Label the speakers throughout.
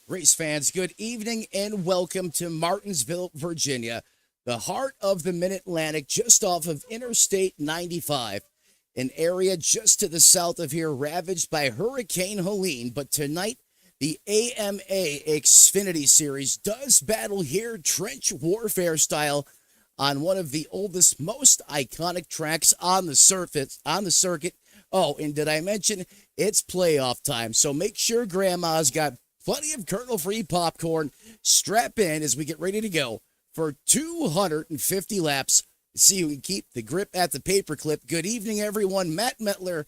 Speaker 1: Race fans, good evening and welcome to Martinsville, Virginia, the heart of the Mid-Atlantic, just off of Interstate 95, an area just to the south of here ravaged by Hurricane Helene. But tonight, the AMA Xfinity Series does battle here trench warfare style on one of the oldest, most iconic tracks on the circuit. Oh, and did I mention it's playoff time? So make sure Grandma's got plenty of kernel-free popcorn. Strap in as we get ready to go for 250 laps. See who can keep the grip at the paperclip. Good evening, everyone. Matt Metler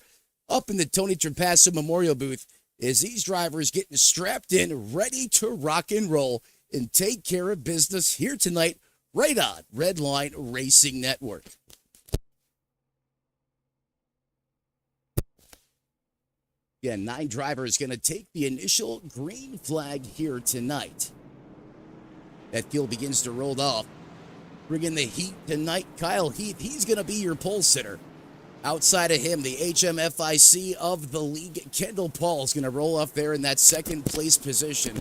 Speaker 1: up in the Tony Trapasso Memorial booth as these drivers getting strapped in, ready to rock and roll and take care of business here tonight, right on Redline Racing Network. Yeah, 9 drivers going to take the initial green flag here tonight. That field begins to roll off. Bringing the heat tonight, Kyle Heath. He's going to be your pole sitter. Outside of him, the HMFIC of the league, Kendall Paul, is going to roll off there in that second place position.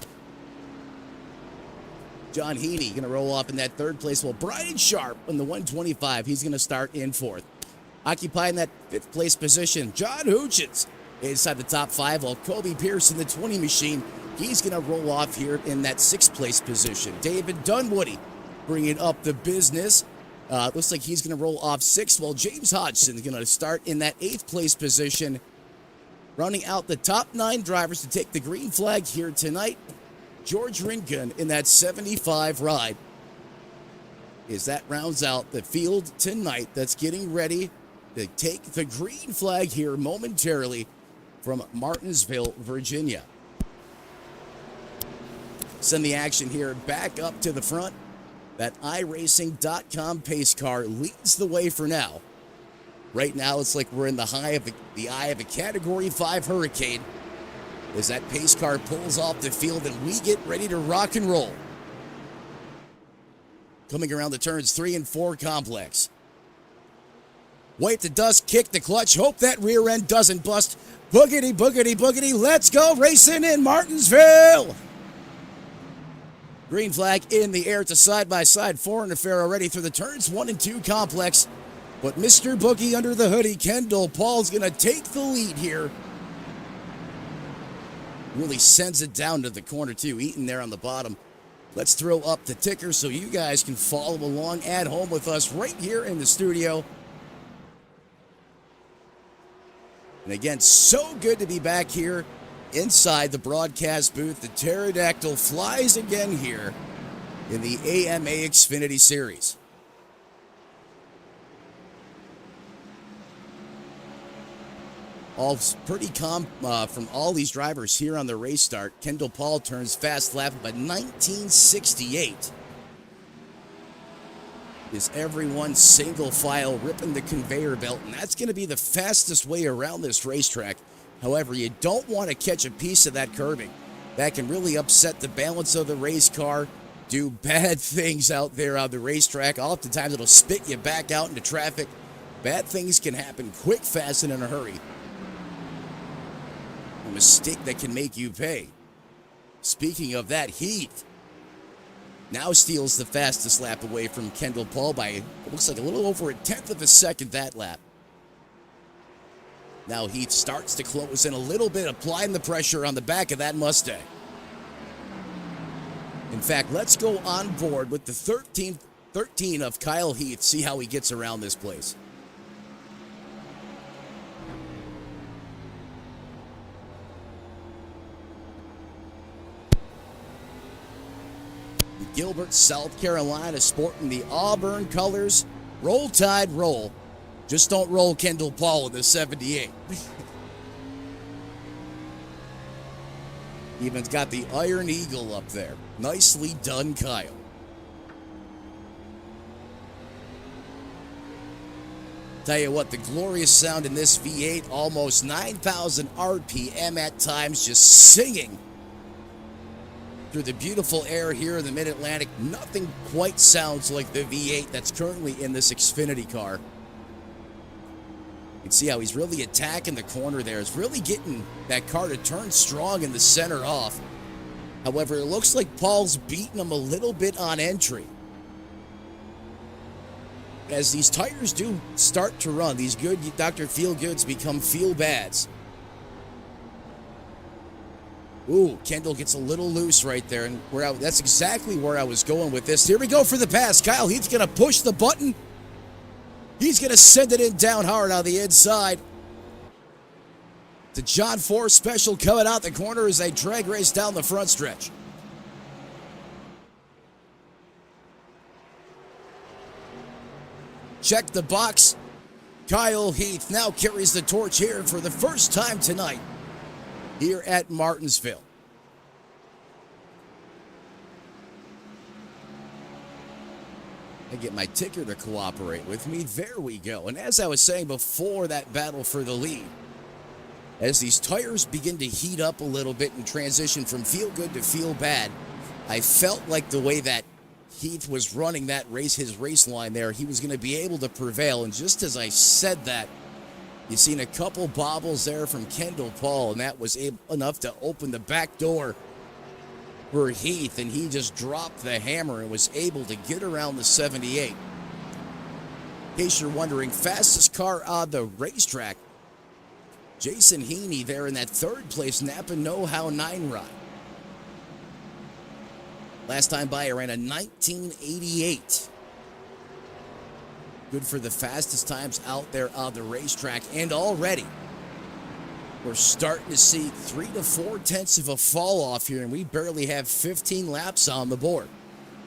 Speaker 1: John Heaney going to roll off in that third place. Well, Brian Sharp in the 125, he's going to start in fourth. Occupying that fifth place position, John Hutchins inside the top 5, while Kobe Pierce in the 20 machine, he's going to roll off here in that 6th place position. David Dunwoody bringing up the business. Looks like he's going to roll off 6th, while James Hodgson is going to start in that 8th place position. Running out the top 9 drivers to take the green flag here tonight, George Rinkin in that 75 ride. As that rounds out the field tonight that's getting ready to take the green flag here momentarily from Martinsville, Virginia. Send the action here back up to the front. That iRacing.com pace car leads the way for now. Right now, it's like we're in the eye of a Category 5 hurricane as that pace car pulls off the field and we get ready to rock and roll. Coming around the turns 3 and 4 complex. Wipe the dust, kick the clutch, hope that rear end doesn't bust. Boogity, boogity, boogity, let's go racing in Martinsville! Green flag in the air to side-by-side foreign affair already through the turns 1 and 2 complex. But Mr. Boogie under the hoodie, Kendall Paul's going to take the lead here. Really sends it down to the corner too, Eaton there on the bottom. Let's throw up the ticker so you guys can follow along at home with us right here in the studio. And again, so good to be back here inside the broadcast booth. The pterodactyl flies again here in the AMA Xfinity Series. All pretty calm from all these drivers here on the race start. Kendall Paul turns fast lap of a 1968. Is everyone single file ripping the conveyor belt, and that's going to be the fastest way around this racetrack. However, you don't want to catch a piece of that curving. That can really upset the balance of the race car, do bad things out there on the racetrack. Oftentimes it'll spit you back out into traffic. Bad things can happen quick, fast, and in a hurry. A mistake that can make you pay. Speaking of that, Heath now steals the fastest lap away from Kendall Paul by, it looks like a little over a 1/10 of a second that lap. Now Heath starts to close in a little bit, applying the pressure on the back of that Mustang. In fact, let's go on board with the 13 of Kyle Heath, see how he gets around this place. Gilbert, South Carolina, sporting the Auburn colors. Roll Tide, roll. Just don't roll Kendall Paul in the 78. Even got the Iron Eagle up there. Nicely done, Kyle. Tell you what, the glorious sound in this V8, almost 9,000 RPM at times, just singing through the beautiful air here in the Mid-Atlantic. Nothing quite sounds like the V8 that's currently in this Xfinity car. You can see how he's really attacking the corner there. He's really getting that car to turn strong in the center off. However, it looks like Paul's beating him a little bit on entry. As these tires do start to run, these good Dr. Feel-Goods become feel-bads. Ooh, Kendall gets a little loose right there, and that's exactly where I was going with this. Here we go for the pass. Kyle Heath's going to push the button. He's going to send it in down hard on the inside. The John Force special coming out the corner as they drag race down the front stretch. Check the box. Kyle Heath now carries the torch here for the first time tonight here at Martinsville. I get my ticker to cooperate with me. There we go. And as I was saying before that battle for the lead, as these tires begin to heat up a little bit and transition from feel good to feel bad, I felt like the way that Heath was running that race, his race line there, he was going to be able to prevail. And just as I said that, you've seen a couple bobbles there from Kendall Paul, and that was enough to open the back door for Heath, and he just dropped the hammer and was able to get around the 78. In case you're wondering, fastest car on the racetrack, Jason Heaney there in that third place Napa Know-How 9 ride. Last time by, I ran a 1988. Good for the fastest times out there on the racetrack. And already, we're starting to see 3 to 4 tenths of a fall off here, and we barely have 15 laps on the board.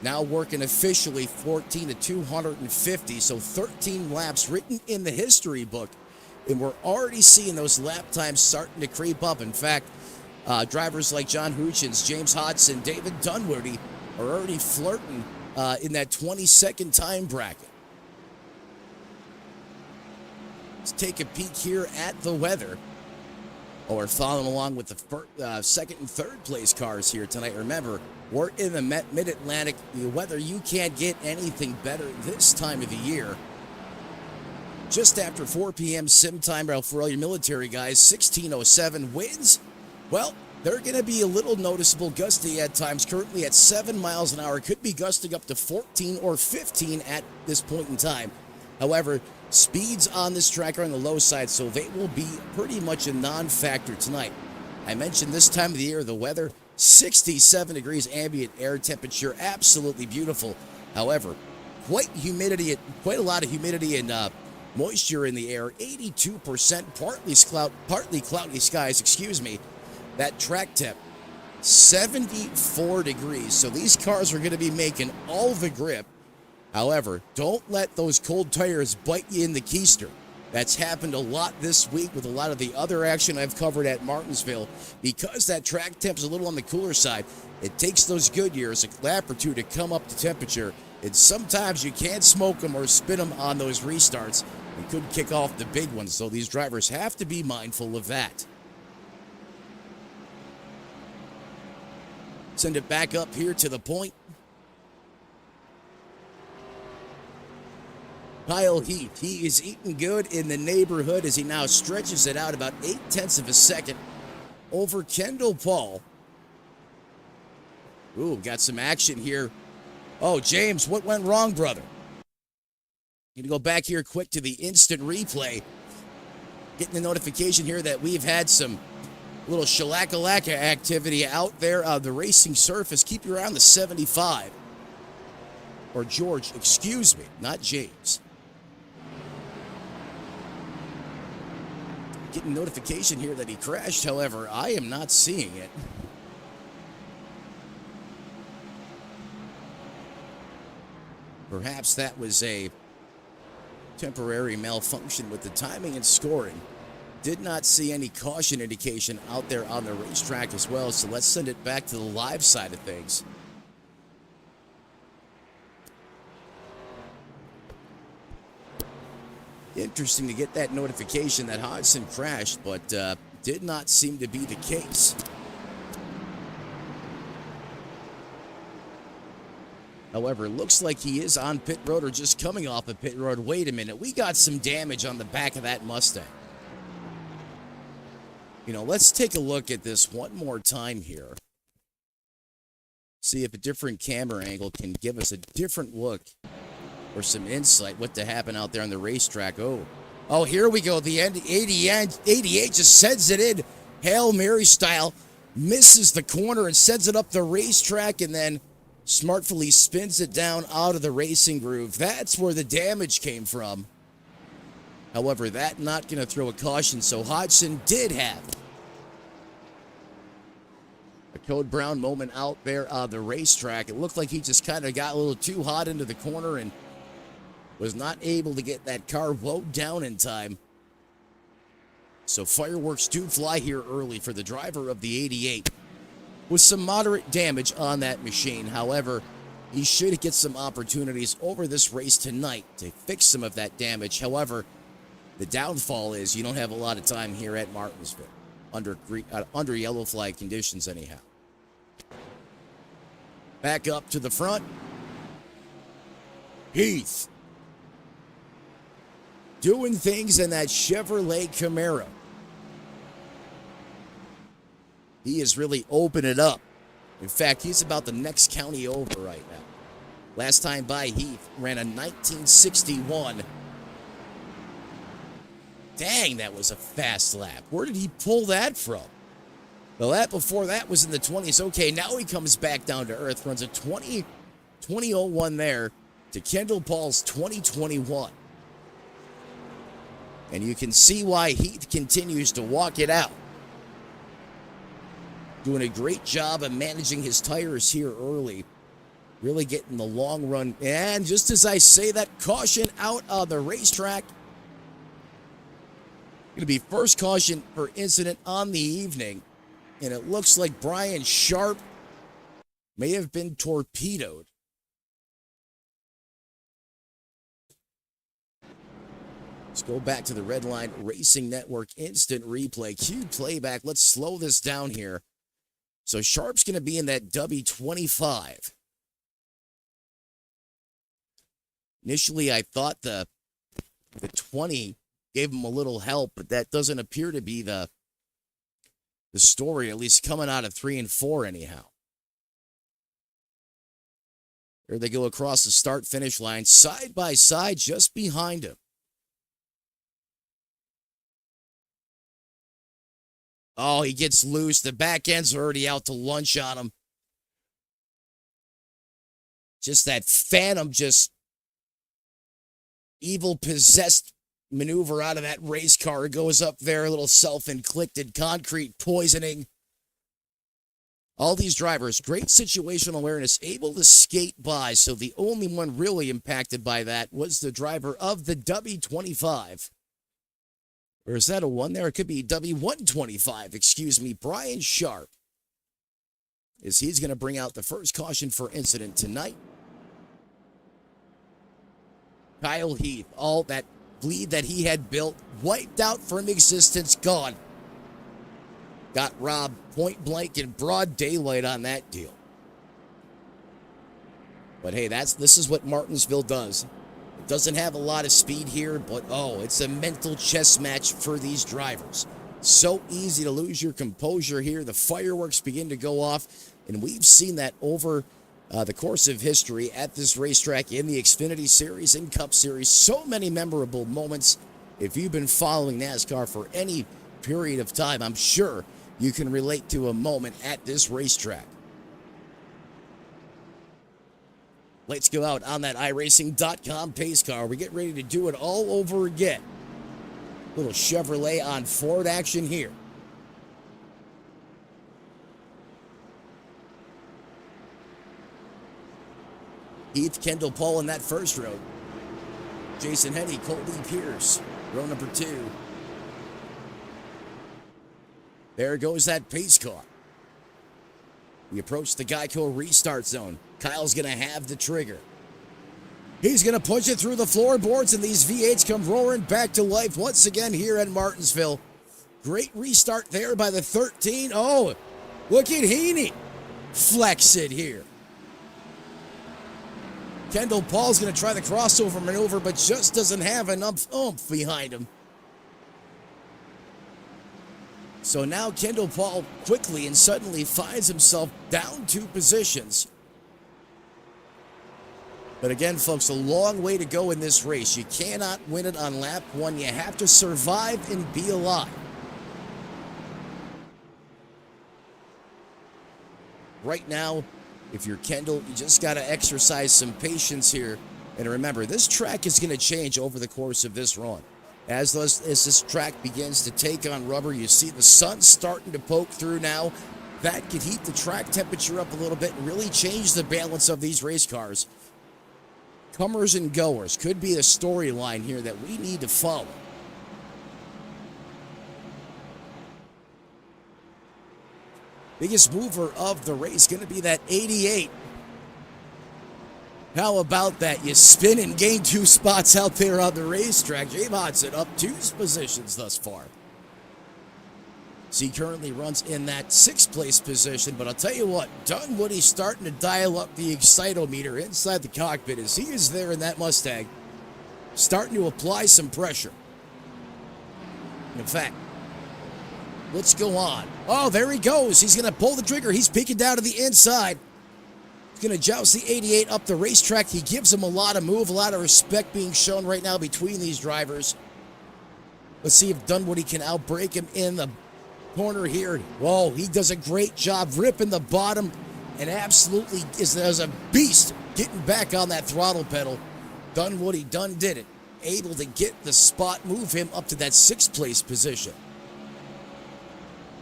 Speaker 1: Now working officially 14 to 250, so 13 laps written in the history book. And we're already seeing those lap times starting to creep up. In fact, drivers like John Hutchins, James Hodson, David Dunwoody are already flirting in that 20-second time bracket. Let's take a peek here at the weather. Oh, we're following along with the second and third place cars here tonight. Remember, we're in the mid-Atlantic. The weather, you can't get anything better this time of the year. Just after 4 p.m. sim time for all your military guys, 1607 winds. Well, they're going to be a little noticeable gusty at times. Currently at 7 miles an hour. Could be gusting up to 14 or 15 at this point in time. However, speeds on this track are on the low side, so they will be pretty much a non-factor tonight. I mentioned this time of the year, the weather, 67 degrees ambient air temperature, absolutely beautiful. However, quite a lot of humidity and moisture in the air, 82%, partly cloudy skies, That track temp, 74 degrees. So these cars are going to be making all the grip. However, don't let those cold tires bite you in the keister. That's happened a lot this week with a lot of the other action I've covered at Martinsville. Because that track temp is a little on the cooler side, it takes those Goodyears a lap or two to come up to temperature. And sometimes you can't smoke them or spin them on those restarts. You could kick off the big ones, so these drivers have to be mindful of that. Send it back up here to the point. Kyle Heath, he is eating good in the neighborhood as he now stretches it out about 8 tenths of a second over Kendall Paul. Ooh, got some action here. Oh, James, what went wrong, brother? Going to go back here quick to the instant replay. Getting the notification here that we've had some little shalakalaka activity out there on the racing surface. Keep your eye on the 75. Or George, excuse me, not James. Getting notification here that he crashed, however, I am not seeing it. Perhaps that was a temporary malfunction with the timing and scoring. Did not see any caution indication out there on the racetrack as well, so let's send it back to the live side of things. Interesting to get that notification that Hodgson crashed, but did not seem to be the case. However, it looks like he is on pit road or just coming off of pit road. Wait a minute, we got some damage on the back of that Mustang. You know, let's take a look at this one more time here. See if a different camera angle can give us a different look or some insight what to happen out there on the racetrack. Oh, here we go. The end 88 just sends it in Hail Mary style, misses the corner and sends it up the racetrack and then smartfully spins it down out of the racing groove. That's where the damage came from. However, that not going to throw a caution, so Hodgson did have a Code Brown moment out there on the racetrack. It looked like he just kind of got a little too hot into the corner and was not able to get that car slowed down in time. So fireworks do fly here early for the driver of the 88 with some moderate damage on that machine. However, he should get some opportunities over this race tonight to fix some of that damage. However, the downfall is you don't have a lot of time here at Martinsville under yellow flag conditions anyhow. Back up to the front. Heath doing things in that Chevrolet Camaro. He has really opened it up. In fact, he's about the next county over right now. Last time by, Heath ran a 1961. Dang, that was a fast lap. Where did he pull that from? The lap before that was in the 20s. Okay, now he comes back down to earth, runs a 20:01 there to Kendall Paul's 20:21. And you can see why Heath continues to walk it out. Doing a great job of managing his tires here early. Really getting the long run. And just as I say that, caution out on the racetrack. Going to be first caution for incident on the evening. And it looks like Brian Sharp may have been torpedoed. Let's go back to the Redline Racing Network instant replay. Cue playback. Let's slow this down here. So Sharp's going to be in that W25. Initially, I thought the 20 gave him a little help, but that doesn't appear to be the story, at least coming out of 3 and 4 anyhow. Here they go across the start-finish line, side by side, just behind him. Oh, he gets loose. The back end's already out to lunch on him. Just that phantom, just evil-possessed maneuver out of that race car. It goes up there, a little self-inflicted concrete poisoning. All these drivers, great situational awareness, able to skate by. So the only one really impacted by that was the driver of the W25. Or is that a 1 there? It could be W125, excuse me. Brian Sharp. As he's going to bring out the first caution for incident tonight. Kyle Heath, all that lead that he had built, wiped out from existence, gone. Got robbed point blank in broad daylight on that deal. But hey, this is what Martinsville does. It doesn't have a lot of speed here, but it's a mental chess match for these drivers. So easy to lose your composure here. The fireworks begin to go off, and we've seen that over the course of history at this racetrack in the Xfinity Series and Cup Series. So many memorable moments. If you've been following NASCAR for any period of time, I'm sure you can relate to a moment at this racetrack. Let's go out on that iRacing.com pace car. We get ready to do it all over again. Little Chevrolet on Ford action here. Heath, Kendall Paul in that first row. Jason Henney, Colby Pierce, row number 2. There goes that pace car. We approach the Geico restart zone. Kyle's going to have the trigger. He's going to push it through the floorboards, and these V8s come roaring back to life once again here at Martinsville. Great restart there by the 13. Oh, look at Heaney. Flex it here. Kendall Paul's going to try the crossover maneuver, but just doesn't have enough oomph behind him. So now Kendall Paul quickly and suddenly finds himself down 2 positions. But again, folks, a long way to go in this race. You cannot win it on lap one. You have to survive and be alive. Right now, if you're Kendall, you just got to exercise some patience here. And remember, this track is going to change over the course of this run. As this track begins to take on rubber, you see the sun starting to poke through now. That could heat the track temperature up a little bit and really change the balance of these race cars. Comers and goers could be a storyline here that we need to follow. Biggest mover of the race going to be that 88. How about that? You spin and gain 2 spots out there on the racetrack. Jay Monson up 2 positions thus far. So he currently runs in that 6th place position, but I'll tell you what, Dunwoody's starting to dial up the excitometer inside the cockpit as he is there in that Mustang, starting to apply some pressure. In fact, let's go on. Oh, there he goes. He's going to pull the trigger. He's peeking down to the inside. He's going to joust the 88 up the racetrack. He gives him a lot of move, a lot of respect being shown right now between these drivers. Let's see if Dunwoody can outbrake him in the corner here. Whoa, he does a great job ripping the bottom and absolutely is a beast getting back on that throttle pedal. Dunwoody did it. Able to get the spot, move him up to that 6th place position.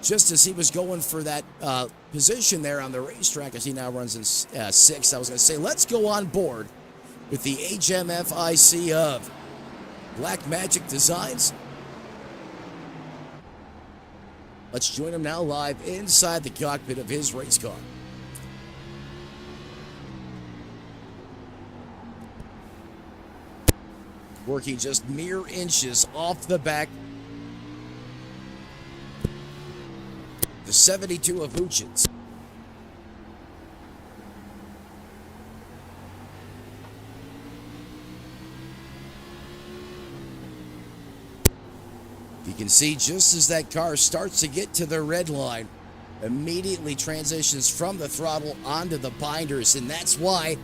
Speaker 1: Just as he was going for that position there on the racetrack, as he now runs in 6th, I was going to say, let's go on board with the HMFIC of Black Magic Designs. Let's join him now live inside the cockpit of his race car. Working just mere inches off the back. The 72 of Hutchins. You can see just as that car starts to get to the red line, immediately transitions from the throttle onto the binders, and that's why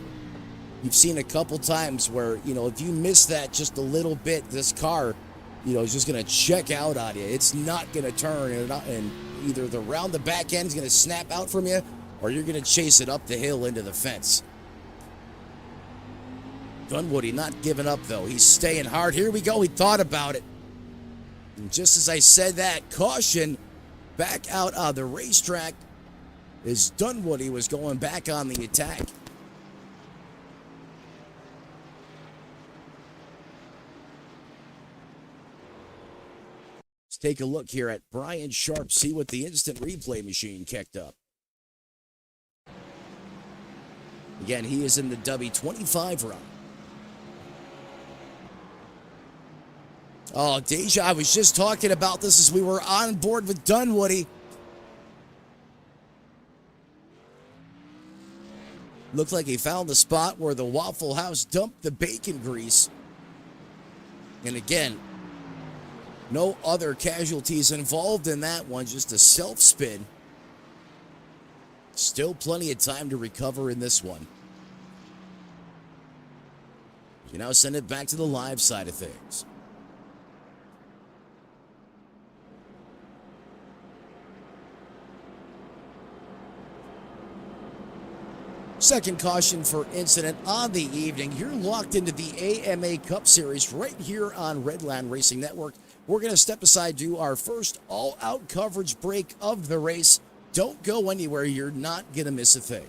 Speaker 1: you've seen a couple times where, if you miss that just a little bit, this car, is just going to check out on you. It's not going to turn, and either around the back end is going to snap out from you, or you're going to chase it up the hill into the fence. Dunwoody not giving up, though. He's staying hard. Here we go. He thought about it. And just as I said that, caution back out on the racetrack as Dunwoody was going back on the attack. Let's take a look here at Brian Sharp, see what the instant replay machine kicked up. Again, he is in the W25 run. Oh, Deja, I was just talking about this as we were on board with Dunwoody. Looked like he found the spot where the Waffle House dumped the bacon grease. And again, no other casualties involved in that one, just a self-spin. Still plenty of time to recover in this one. You now send it back to the live side of things. Second caution for incident on the evening. You're locked into the AMA Cup Series right here on Redline Racing Network. We're going to step aside, do our first all-out coverage break of the race. Don't go anywhere. You're not going to miss a thing.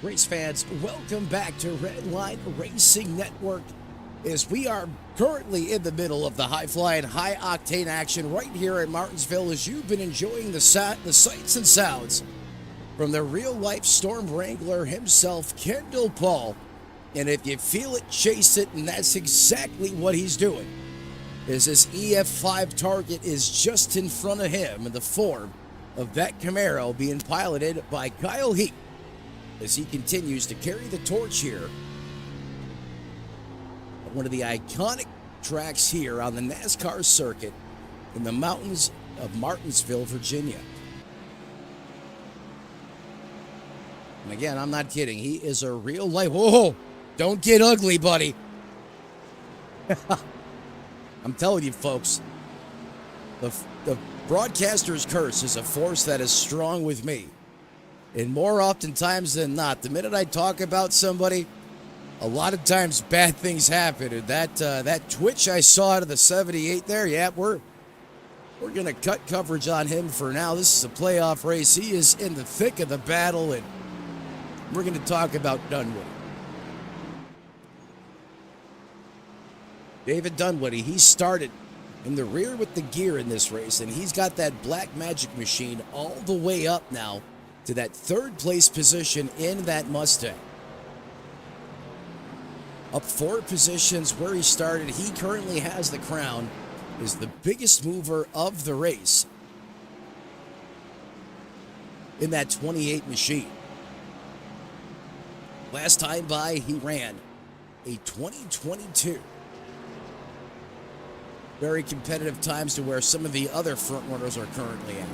Speaker 1: Race fans, welcome back to Redline Racing Network as we are currently in the middle of the high-flying, high-octane action right here at Martinsville as you've been enjoying the sights and sounds from the real-life Storm Wrangler himself, Kendall Paul. And if you feel it, chase it, and that's exactly what he's doing. As this EF5 target is just in front of him in the form of that Camaro being piloted by Kyle Heath, as he continues to carry the torch here at one of the iconic tracks here on the NASCAR circuit in the mountains of Martinsville, Virginia. And again, I'm not kidding. He is a real life. Whoa, don't get ugly, buddy. I'm telling you, folks, the broadcaster's curse is a force that is strong with me. And more oftentimes than not, the minute I talk about somebody, a lot of times bad things happen. And that twitch I saw out of the 78 there, yeah, we're going to cut coverage on him for now. This is a playoff race. He is in the thick of the battle, and we're going to talk about Dunwoody. David Dunwoody, he started in the rear with the gear in this race, and he's got that Black Magic machine all the way up now to that third place position in that Mustang. Up 4 positions where he started. He currently has the crown as the biggest mover of the race in that 28 machine. Last time by, he ran a 2022. Very competitive times to where some of the other front runners are currently at.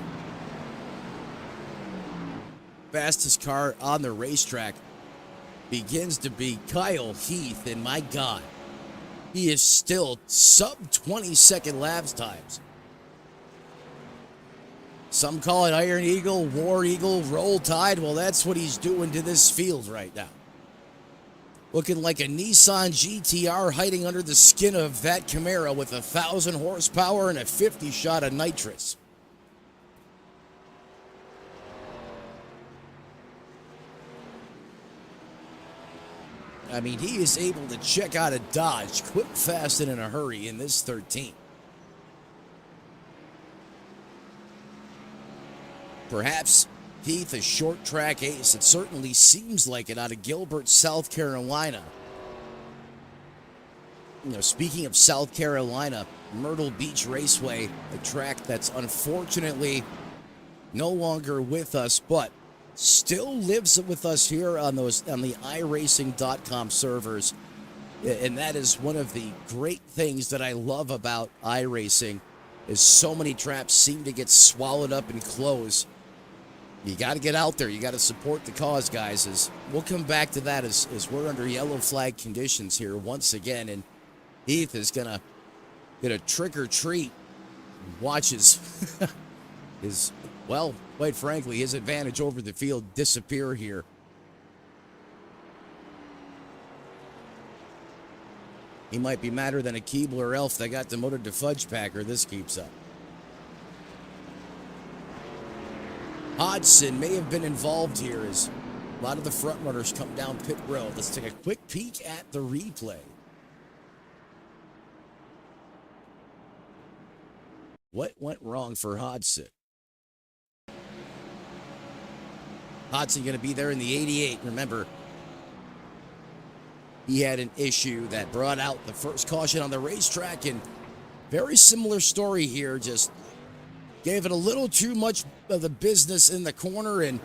Speaker 1: Fastest car on the racetrack begins to be Kyle Heath, and my God, he is still sub 20-second lapse times. Some call it Iron Eagle, War Eagle, Roll Tide. Well, that's what he's doing to this field right now. Looking like a Nissan GTR hiding under the skin of that Camaro with 1,000 horsepower and a 50 shot of nitrous. I mean, he is able to check out a Dodge quick, fast, and in a hurry in this 13. Perhaps Heath, a short track ace. It certainly seems like it out of Gilbert, South Carolina. You know, speaking of South Carolina, Myrtle Beach Raceway, a track that's unfortunately no longer with us, but still lives with us here on the iRacing.com servers. And that is one of the great things that I love about iRacing, is so many tracks seem to get swallowed up and close. You got to get out there. You got to support the cause, guys. As we'll come back to that as we're under yellow flag conditions here once again. And Heath is going to get a trick or treat. Watches his, well, quite frankly, his advantage over the field disappear here. He might be madder than a Keebler elf that got demoted to Fudge Packer. This keeps up. Hodgson may have been involved here as a lot of the front runners come down pit road. Let's take a quick peek at the replay. What went wrong for Hodgson? Hodgson going to be there in the 88. Remember, he had an issue that brought out the first caution on the racetrack, and very similar story here. Just gave it a little too much of the business in the corner, and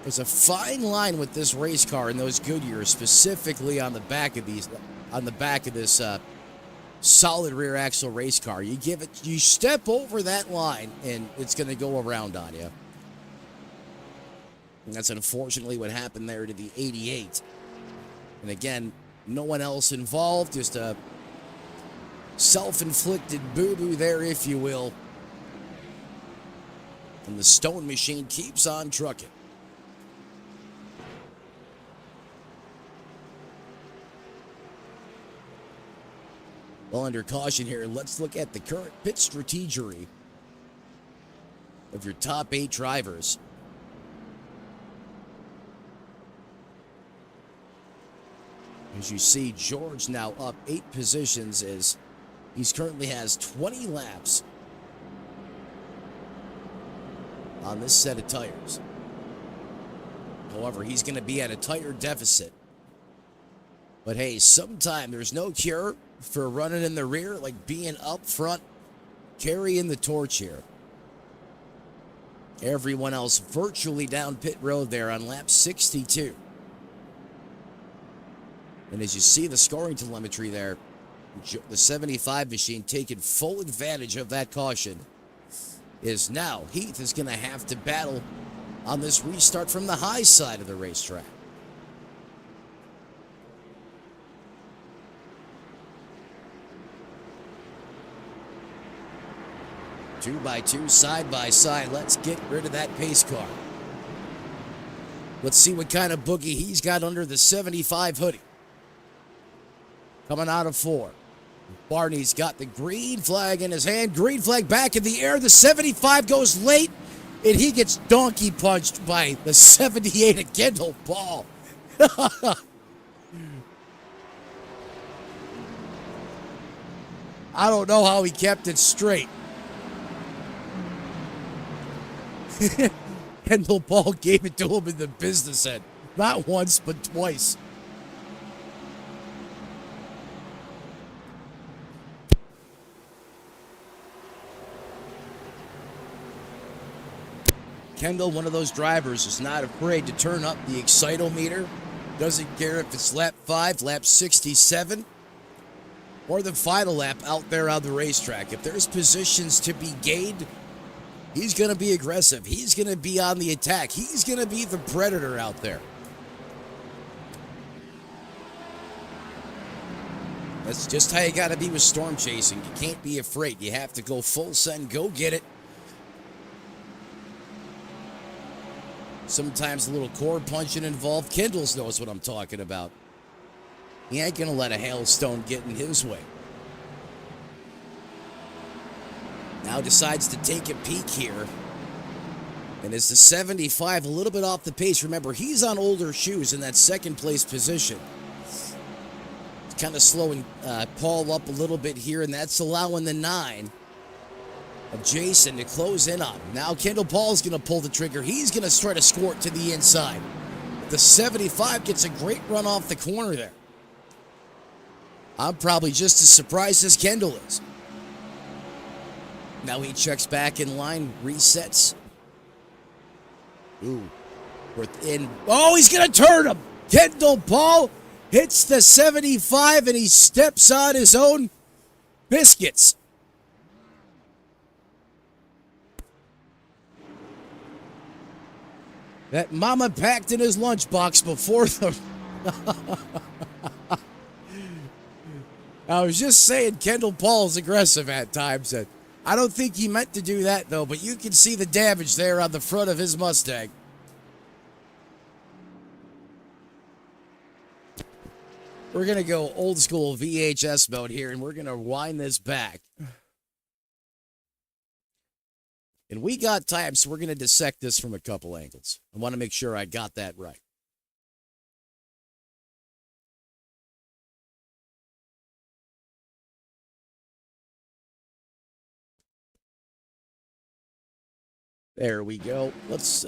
Speaker 1: there's a fine line with this race car and those Goodyears, specifically on the back of this solid rear axle race car. You step over that line, and it's going to go around on you. And that's unfortunately what happened there to the 88. And again, no one else involved, just a self-inflicted boo-boo there, if you will. And the Stone Machine keeps on trucking. Well, under caution here, let's look at the current pit strategy of your top 8 drivers. As you see, George now up 8 positions as he's currently has 20 laps on this set of tires. However, he's going to be at a tire deficit. But hey, sometime there's no cure for running in the rear like being up front, carrying the torch here. Everyone else virtually down pit road there on lap 62. And as you see the scoring telemetry there, the 75 machine taking full advantage of that caution. Is now Heath is going to have to battle on this restart from the high side of the racetrack. Two by two, side by side. Let's get rid of that pace car. Let's see what kind of boogie he's got under the 75 hoodie. Coming out of 4. Barney's got the green flag in his hand. Green flag back in the air. The 75 goes late, and he gets donkey punched by the 78 of Kendall Paul. I don't know how he kept it straight. Kendall Paul gave it to him in the business end. Not once, but twice. Kendall, one of those drivers, is not afraid to turn up the excitometer. Doesn't care if it's lap 5, lap 67, or the final lap out there on the racetrack. If there's positions to be gained, he's going to be aggressive. He's going to be on the attack. He's going to be the predator out there. That's just how you got to be with storm chasing. You can't be afraid. You have to go full send, go get it. Sometimes a little core punching involved. Kendall's knows what I'm talking about. He ain't going to let a hailstone get in his way. Now decides to take a peek here. And is the 75 a little bit off the pace? Remember, he's on older shoes in that second place position. It's kind of slowing Paul up a little bit here, and that's allowing the 9 of Jason to close in on him. Now Kendall Paul's going to pull the trigger. He's going to try to score it to the inside. The 75 gets a great run off the corner there. I'm probably just as surprised as Kendall is. Now he checks back in line, resets. Ooh. Oh, he's going to turn him. Kendall Paul hits the 75 and he steps on his own biscuits. That mama packed in his lunchbox before the... I was just saying Kendall Paul's aggressive at times. And I don't think he meant to do that, though, but you can see the damage there on the front of his Mustang. We're going to go old school VHS mode here, and we're going to wind this back. And we got time, so we're going to dissect this from a couple angles. I want to make sure I got that right. There we go. Let's,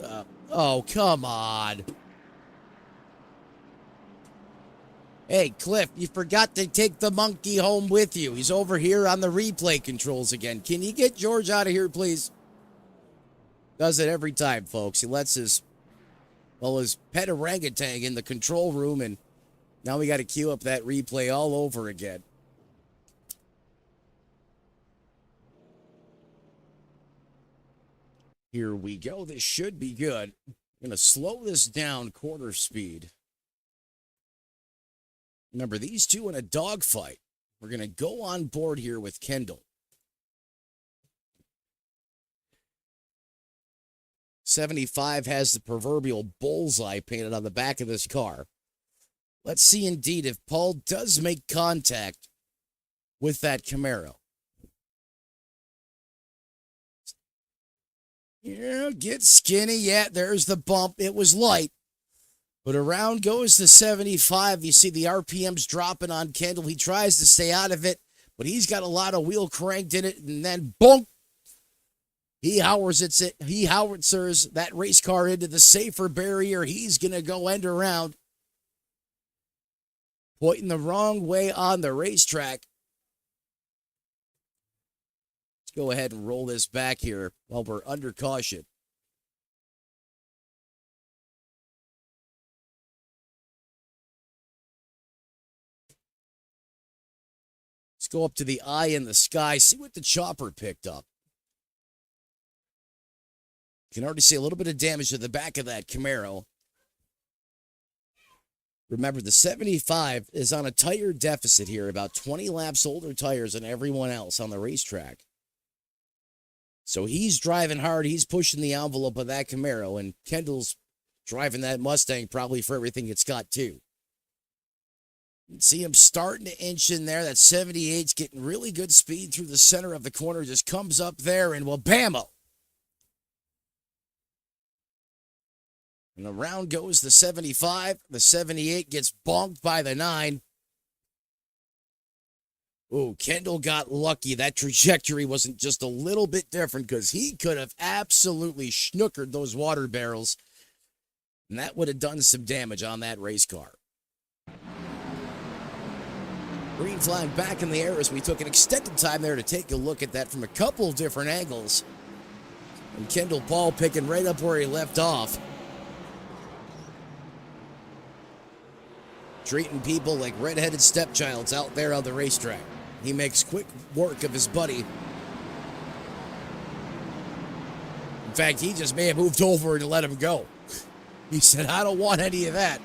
Speaker 1: oh, come on. Hey, Cliff, you forgot to take the monkey home with you. He's over here on the replay controls again. Can you get George out of here, please? Does it every time, folks. He lets his pet orangutan in the control room, and now we got to queue up that replay all over again. Here we go. This should be good. I'm going to slow this down quarter speed. Remember, these two in a dogfight. We're going to go on board here with Kendall. 75 has the proverbial bullseye painted on the back of this car. Let's see indeed if Paul does make contact with that Camaro. Yeah, get skinny. Yeah, there's the bump. It was light. But around goes the 75. You see the RPMs dropping on Kendall. He tries to stay out of it, but he's got a lot of wheel cranked in it, and then boom! He howitzers that race car into the safer barrier. He's going to go end around. Pointing the wrong way on the racetrack. Let's go ahead and roll this back here while we're under caution. Let's go up to the eye in the sky, see what the chopper picked up. You can already see a little bit of damage to the back of that Camaro. Remember, the 75 is on a tire deficit here, about 20 laps older tires than everyone else on the racetrack. So he's driving hard. He's pushing the envelope of that Camaro, and Kendall's driving that Mustang probably for everything it's got, too. You can see him starting to inch in there. That 78's getting really good speed through the center of the corner. Just comes up there, and well, bammo! And around goes the 75. The 78 gets bonked by the 9. Oh, Kendall got lucky. That trajectory wasn't just a little bit different because he could have absolutely schnookered those water barrels. And that would have done some damage on that race car. Green flag back in the air as we took an extended time there to take a look at that from a couple of different angles. And Kendall Paul picking right up where he left off. Treating people like red-headed stepchilds out there on the racetrack. He makes quick work of his buddy. In fact, he just may have moved over and let him go. He said, I don't want any of that.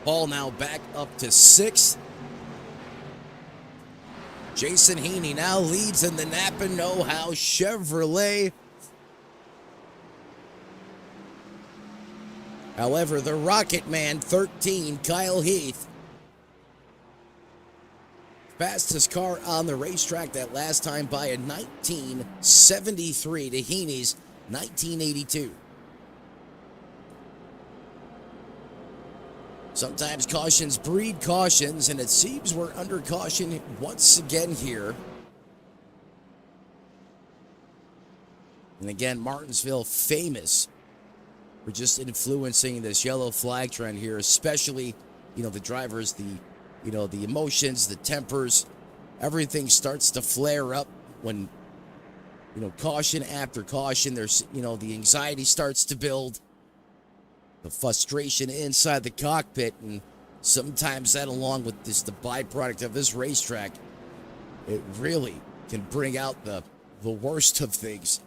Speaker 1: Paul now back up to 6th. Jason Heaney now leads in the Napa Know-How Chevrolet. However, the Rocket Man 13, Kyle Heath, fastest car on the racetrack that last time by a 1973 to Heaney's 1982. Sometimes cautions breed cautions, and it seems we're under caution once again here. And again, Martinsville famous for just influencing this yellow flag trend here, especially, the drivers, the emotions, the tempers, everything starts to flare up when, caution after caution. There's, the anxiety starts to build, the frustration inside the cockpit, and sometimes that, along with the byproduct of this racetrack, it really can bring out the worst of things.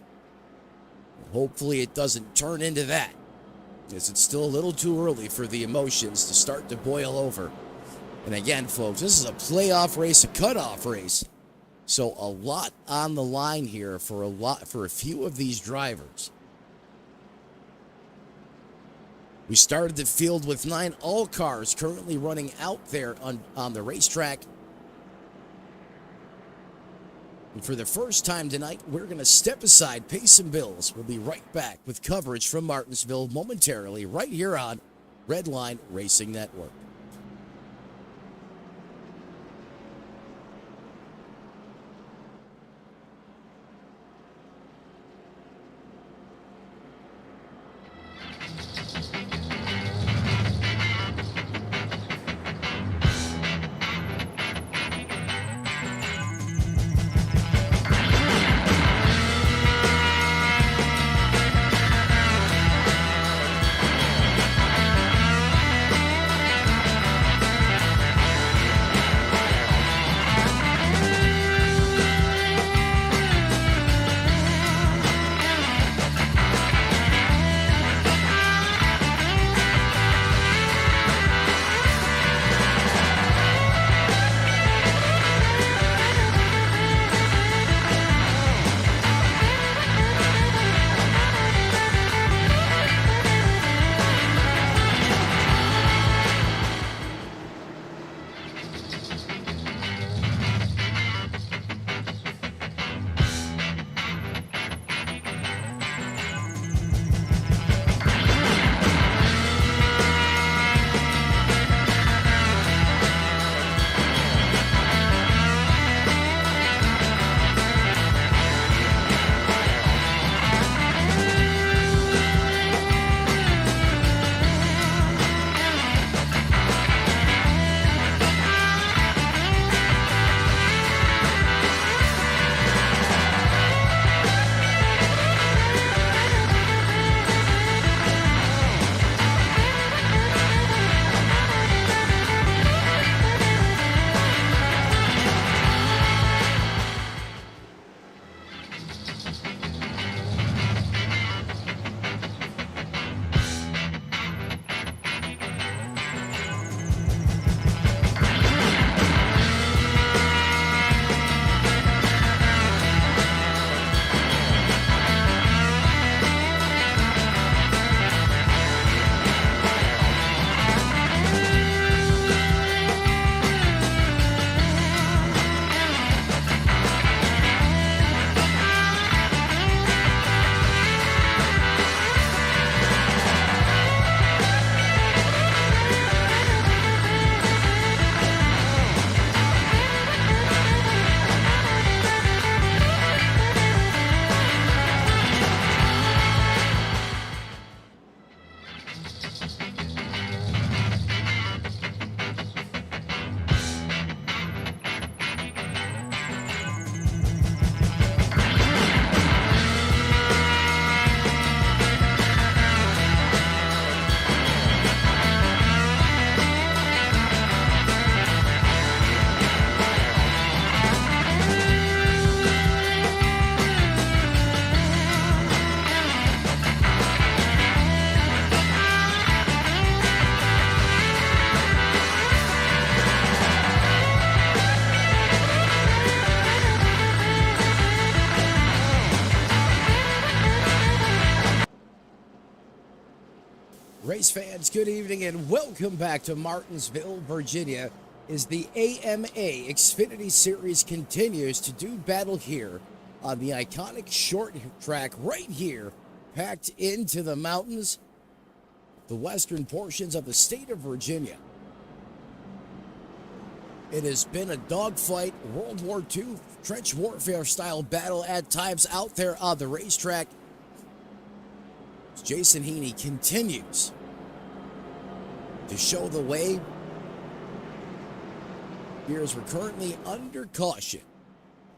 Speaker 1: Hopefully it doesn't turn into that, as it's still a little too early for the emotions to start to boil over. And again, folks, this is a playoff race, a cutoff race. So a lot on the line here for a few of these drivers. We started the field with 9 all cars currently running out there on the racetrack. And for the first time tonight, we're going to step aside, pay some bills. We'll be right back with coverage from Martinsville momentarily right here on Redline Racing Network. fans, good evening and welcome back to Martinsville, Virginia, as the AMA Xfinity Series continues to do battle here on the iconic short track right here, packed into the mountains, the western portions of the state of Virginia. It has been a dogfight, World War II, trench warfare style battle at times out there on the racetrack. Jason Heaney continues to show the way. Here as we're currently under caution.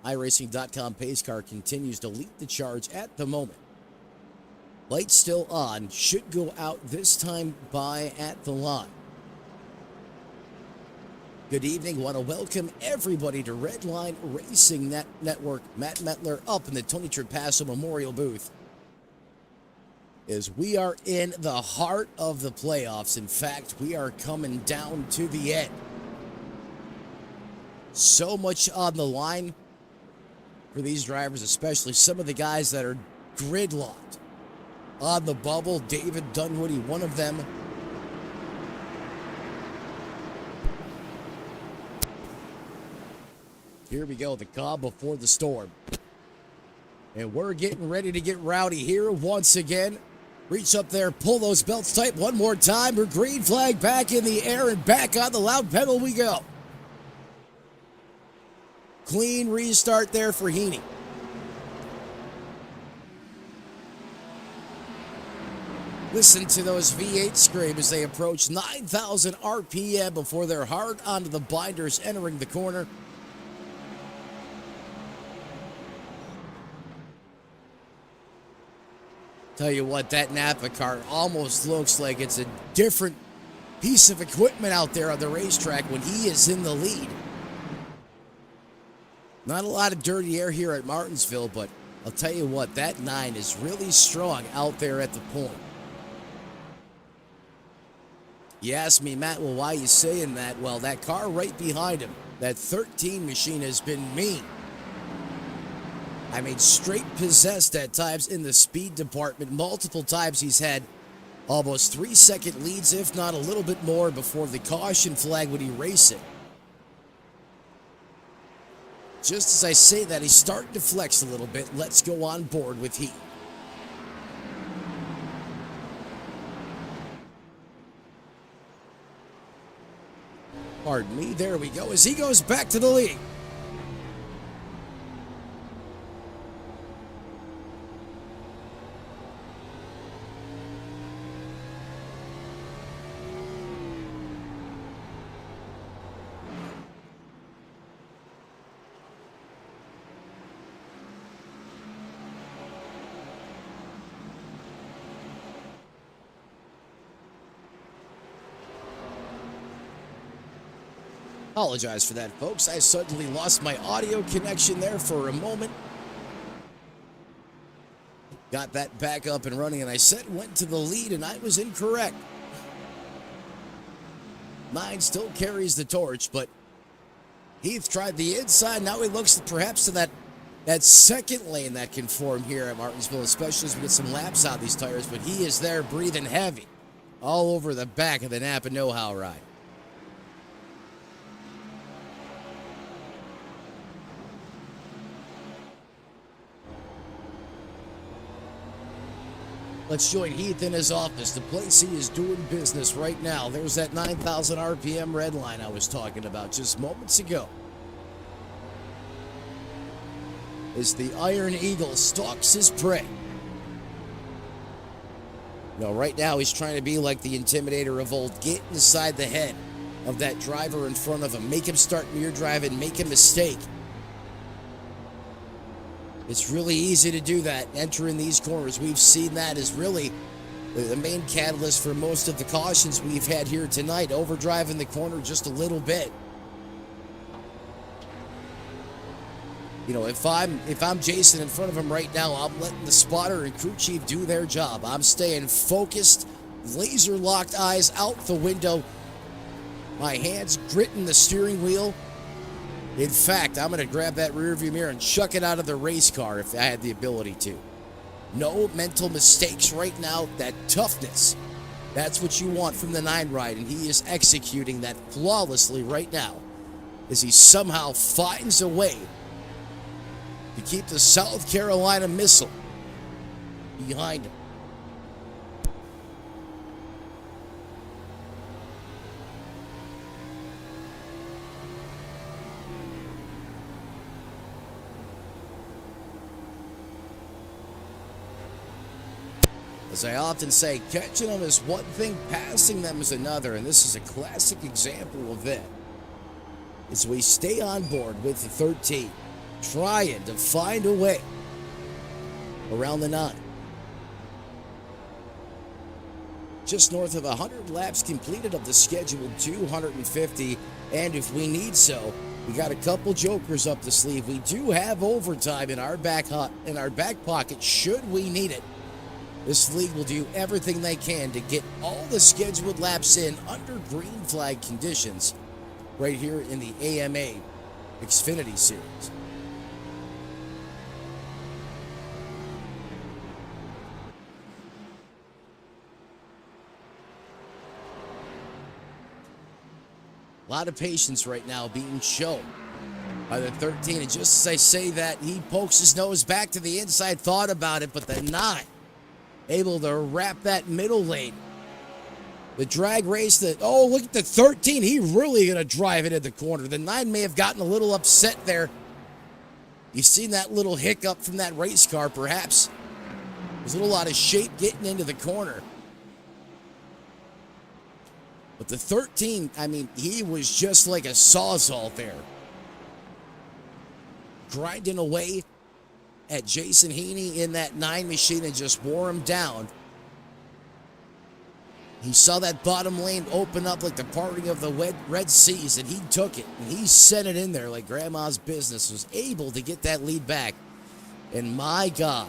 Speaker 1: iRacing.com pace car continues to lead the charge at the moment. Lights still on, should go out this time by at the line. Good evening, want to welcome everybody to Redline Racing Network. Matt Metler up in the Tony Trapasso Memorial booth. As we are in the heart of the playoffs. In fact, we are coming down to the end. So much on the line for these drivers, especially some of the guys that are gridlocked on the bubble. David Dunwoody, one of them. Here we go, the calm before the storm. And we're getting ready to get rowdy here once again. Reach up there, pull those belts tight one more time. Her green flag back in the air and back on the loud pedal we go. Clean restart there for Heaney. Listen to those V8 scream as they approach 9,000 RPM before they're hard onto the binders entering the corner. Tell you what, that Napa car almost looks like it's a different piece of equipment out there on the racetrack when he is in the lead. Not a lot of dirty air here at Martinsville, but I'll tell you what, that 9 is really strong out there at the point. You ask me, Matt, well, why are you saying that? Well, that car right behind him, that 13 machine, has been mean. I mean, straight possessed at times in the speed department. Multiple times he's had almost 3-second leads, if not a little bit more, before the caution flag would erase it. Just as I say that, he's starting to flex a little bit. Let's go on board with Heat. Pardon me, there we go, as he goes back to the lead. Apologize for that, folks. I suddenly lost my audio connection there for a moment. Got that back up and running, and I said went to the lead, and I was incorrect. 9 still carries the torch, but Heath tried the inside. Now he looks perhaps to that second lane that can form here at Martinsville, especially as we get some laps out of these tires, but he is there breathing heavy all over the back of the Napa know-how ride. Let's join Heath in his office, the place he is doing business right now. There's that 9,000 RPM red line I was talking about just moments ago. As the Iron Eagle stalks his prey. No, right now he's trying to be like the Intimidator of old. Get inside the head of that driver in front of him. Make him start mirror drive and make a mistake. It's really easy to do that, entering these corners. We've seen that as really the main catalyst for most of the cautions we've had here tonight. Overdriving the corner just a little bit. You know, if I'm Jason in front of him right now, I'm letting the spotter and crew chief do their job. I'm staying focused, laser-locked eyes out the window. My hands gritting the steering wheel. In fact, I'm going to grab that rearview mirror and chuck it out of the race car if I had the ability to. No mental mistakes right now. That toughness That's what you want from the 9 ride, and he is executing that flawlessly right now as he somehow finds a way to keep the South Carolina Missile behind him. As I often say, catching them is one thing, passing them is another, and this is a classic example of that. As we stay on board with the 13, trying to find a way around the 9. Just north of 100 laps completed of the scheduled 250, and if we need so, we got a couple jokers up the sleeve. We do have overtime in our back pocket should we need it. This league will do everything they can to get all the scheduled laps in under green flag conditions right here in the AMA Xfinity Series. A lot of patience right now being shown by the 13. And just as I say that, he pokes his nose back to the inside, thought about it, but the 9 able to wrap that middle lane. The drag race that, oh, look at the 13. He really going to drive it in the corner. The 9 may have gotten a little upset there. You've seen that little hiccup from that race car, perhaps. There's a little out of shape getting into the corner. But the 13, I mean, he was just like a sawzall there. Grinding away at Jason Heaney in that 9 machine and just wore him down. He saw that bottom lane open up like the parting of the Red Seas, and he took it, and he sent it in there like grandma's business, was able to get that lead back. And my God,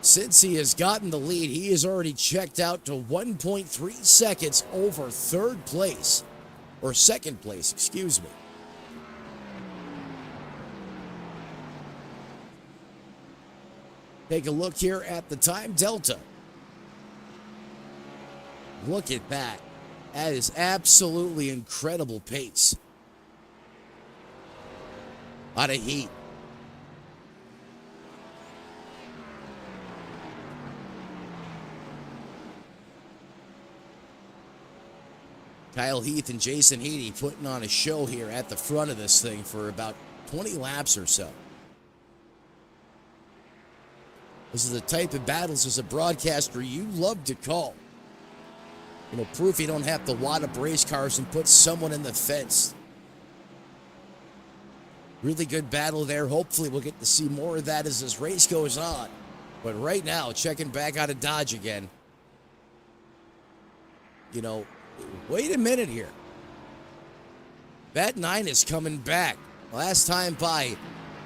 Speaker 1: since he has gotten the lead, he has already checked out to 1.3 seconds over third place, or second place, excuse me. Take a look here at the time delta. Look at that. That is absolutely incredible pace. Out of heat. Kyle Heath and Jason Heaney putting on a show here at the front of this thing for about 20 laps or so. This is the type of battles as a broadcaster you love to call. You know, proof you don't have to wad up race cars and put someone in the fence. Really good battle there. Hopefully we'll get to see more of that as this race goes on. But right now, checking back out of Dodge again. You know, wait a minute here. That 9 is coming back. Last time by,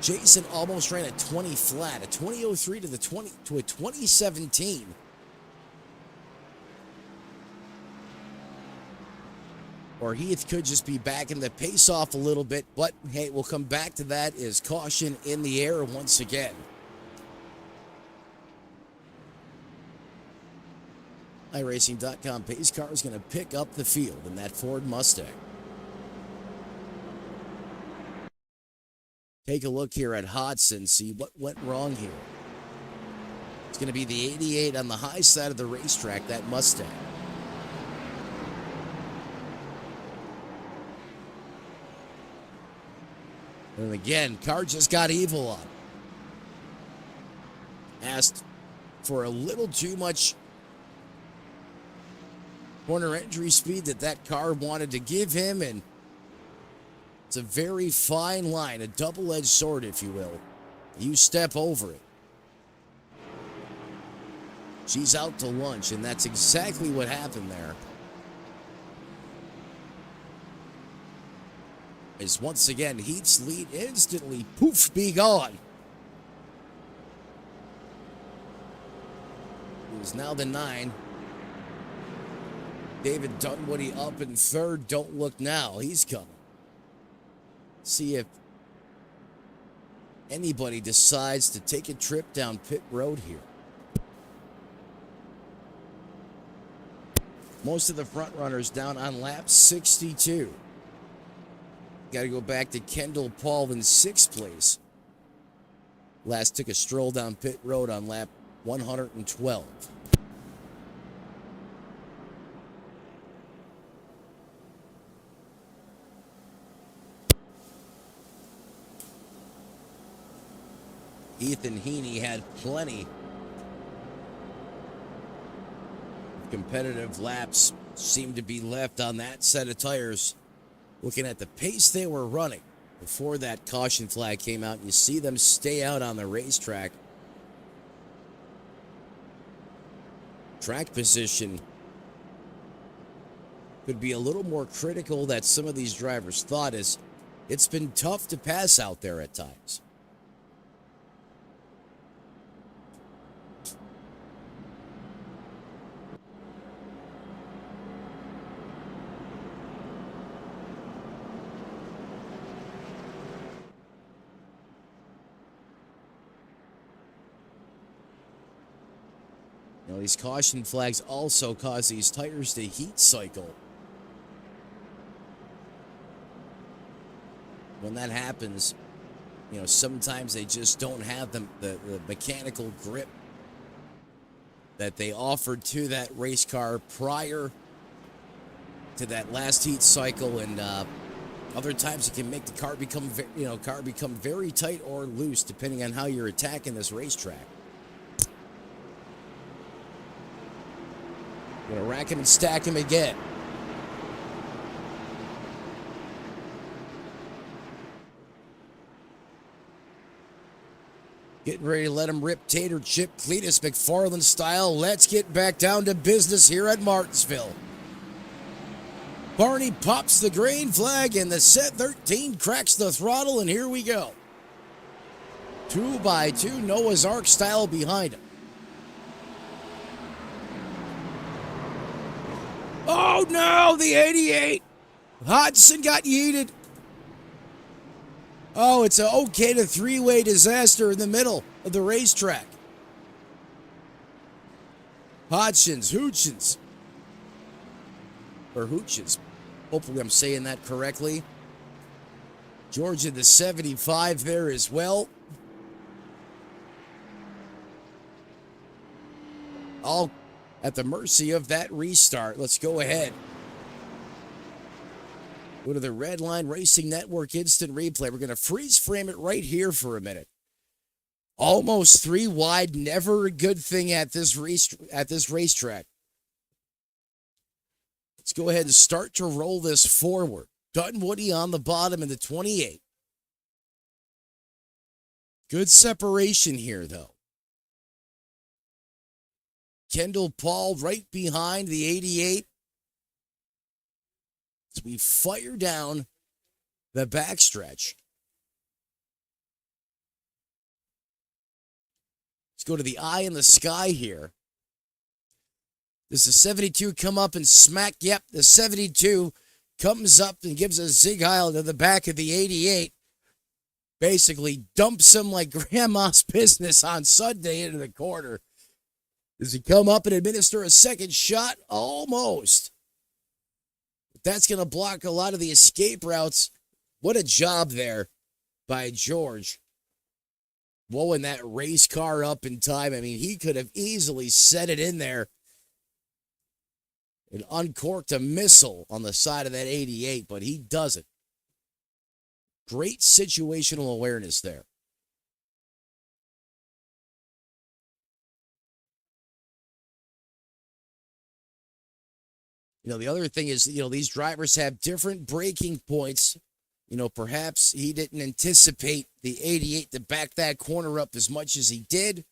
Speaker 1: Jason almost ran a 20 flat, a 2003 to a 2017. Or Heath could just be backing the pace off a little bit, but hey, we'll come back to that as caution in the air once again. iRacing.com pace car is going to pick up the field in that Ford Mustang. Take a look here at Hodson, see what went wrong here. It's going to be the 88 on the high side of the racetrack, that Mustang. And again, car just got evil on. Asked for a little too much corner entry speed that car wanted to give him, and it's a very fine line, a double-edged sword, if you will. You step over it. She's out to lunch, and that's exactly what happened there. As once again, Heath's lead instantly, poof, be gone. It is now the 9. David Dunwoody up in third. Don't look now. He's coming. See if anybody decides to take a trip down pit road here. Most of the front runners down on lap 62. Got to go back to Kendall Paul in 6th place. Last took a stroll down pit road on lap 112. Ethan Heaney had plenty of competitive laps seemed to be left on that set of tires. Looking at the pace they were running before that caution flag came out, you see them stay out on the racetrack. Track position could be a little more critical that some of these drivers thought, as it's been tough to pass out there at times. You know, these caution flags also cause these tires to heat cycle. When that happens, you know, sometimes they just don't have the mechanical grip that they offered to that race car prior to that last heat cycle, and other times it can make the car become very tight or loose depending on how you're attacking this racetrack. Gonna rack him and stack him again. Getting ready to let him rip tater chip Cletus McFarland style. Let's get back down to business here at Martinsville. Barney pops the green flag and the set 13 cracks the throttle, and here we go. 2 by 2 Noah's Ark style behind him. Oh no, the 88. Hodgson got yeeted. Oh, it's an okay to three-way disaster in the middle of the racetrack. Hoochins. Hopefully I'm saying that correctly. Georgia the 75 there as well. All at the mercy of that restart. Let's go ahead. Go to the Redline Racing Network Instant Replay. We're going to freeze frame it right here for a minute. Almost 3 wide, never a good thing at this racetrack. Let's go ahead and start to roll this forward. Dunwoody on the bottom in the 28. Good separation here, though. Kendall Paul right behind the 88. As we fire down the backstretch. Let's go to the eye in the sky here. Does the 72 come up and smack? Yep, the 72 comes up and gives a zig heil to the back of the 88. Basically dumps him like grandma's business on Sunday into the corner. Does he come up and administer a second shot? Almost. But that's going to block a lot of the escape routes. What a job there by George. Blowing that race car up in time. I mean, he could have easily set it in there and uncorked a missile on the side of that 88, but he doesn't. Great situational awareness there. You know, the other thing is, you know, these drivers have different braking points. You know, perhaps he didn't anticipate the 88 to back that corner up as much as he did.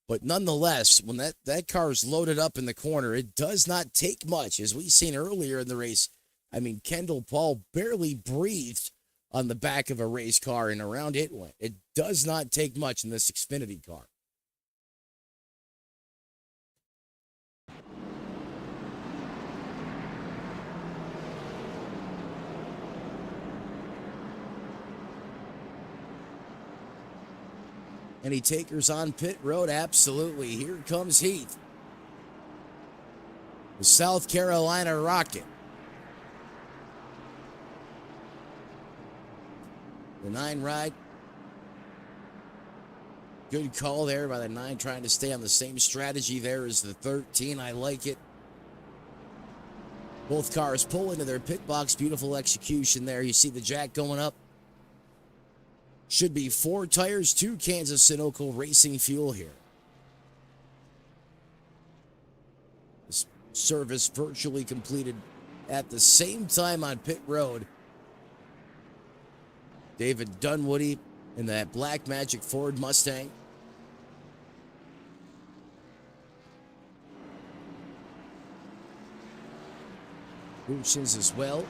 Speaker 1: But nonetheless, when that car is loaded up in the corner, it does not take much. As we've seen earlier in the race, I mean, Kendall Paul barely breathed on the back of a race car, and around it went. It does not take much in this Xfinity car. Any takers on pit road? Absolutely. Here comes Heath. the South Carolina Rocket. The 9 ride. Good call there by the 9, trying to stay on the same strategy there as the 13. I like it. Both cars pull into their pit box. Beautiful execution there. You see the jack going up. Should be 4 tires, 2 cans of Sunoco Racing fuel here. This service virtually completed at the same time on pit road. David Dunwoody in that Black Magic Ford Mustang. Lucians as well.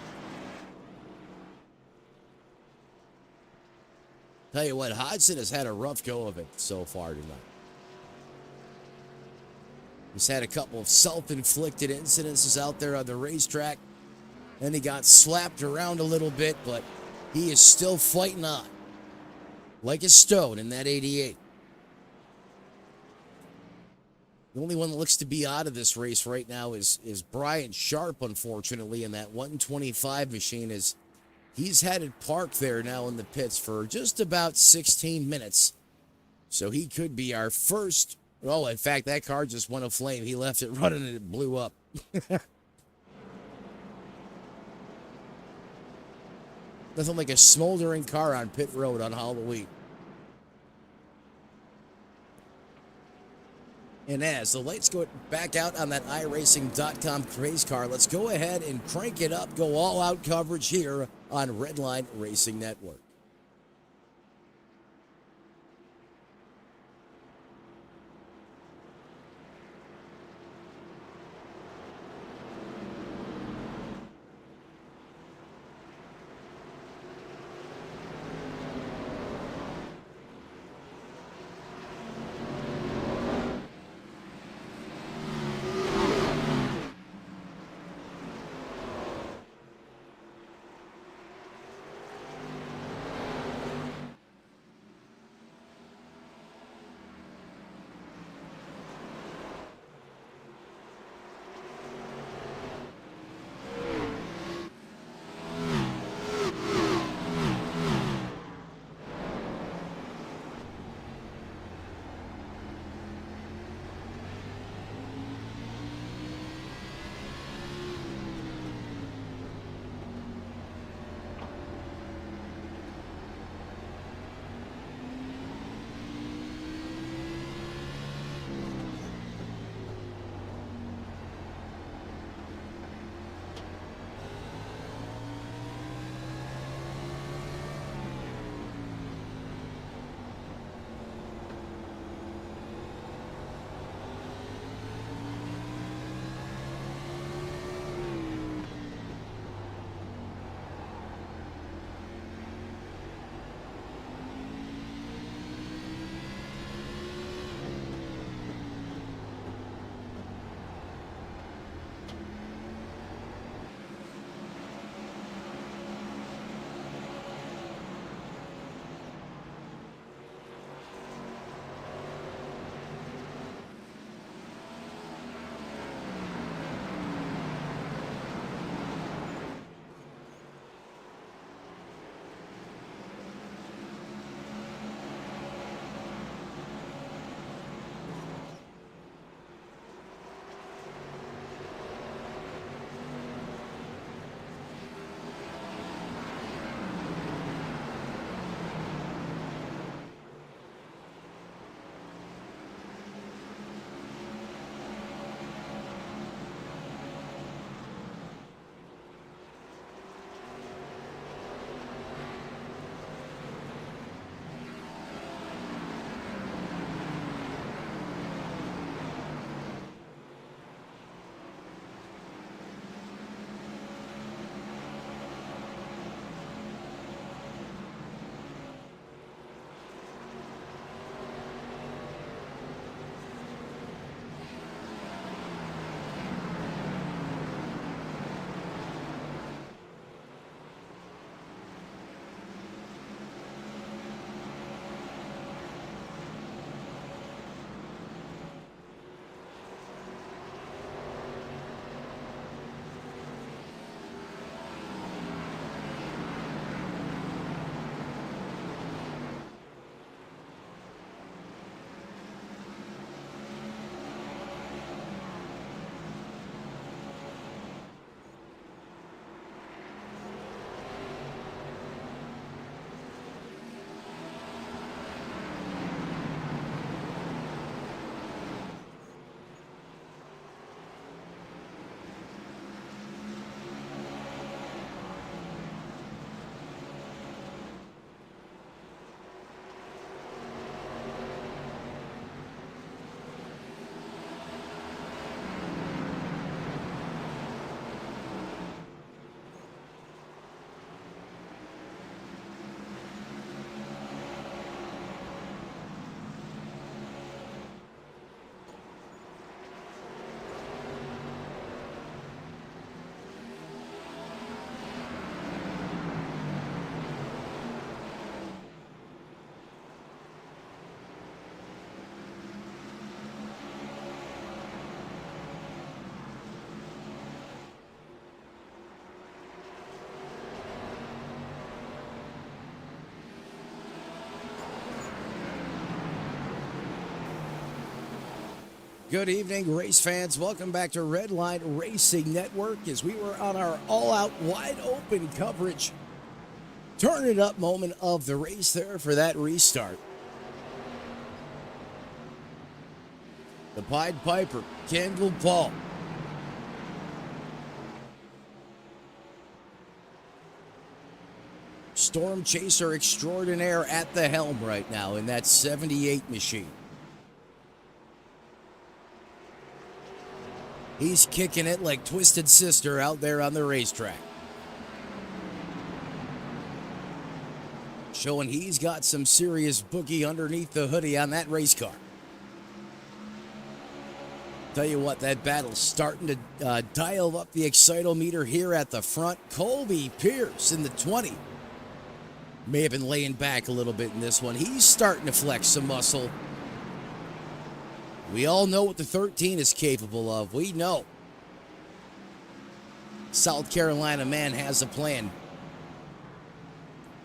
Speaker 1: Tell you what, Hodgson has had a rough go of it so far tonight. He's had a couple of self-inflicted incidences out there on the racetrack. Then he got slapped around a little bit, but he is still fighting on. Like a stone in that 88. The only one that looks to be out of this race right now is Brian Sharp, unfortunately, in that 125 machine. He's had it parked there now in the pits for just about 16 minutes. So he could be our first. Oh, in fact, that car just went aflame. He left it running and it blew up. Nothing like a smoldering car on pit road on Halloween. And as the lights go back out on that iRacing.com race car, let's go ahead and crank it up, go all-out coverage here on Redline Racing Network. Good evening, race fans. Welcome back to Redline Racing Network as we were on our all-out, wide-open coverage. Turn it up moment of the race there for that restart. The Pied Piper, Kendall Paul. Storm Chaser extraordinaire at the helm right now in that 78 machine. He's kicking it like Twisted Sister out there on the racetrack. Showing he's got some serious boogie underneath the hoodie on that race car. Tell you what, that battle's starting to dial up the excitometer here at the front. Colby Pierce in the 20. May have been laying back a little bit in this one. He's starting to flex some muscle. We all know what the 13 is capable of. We know. South Carolina man has a plan.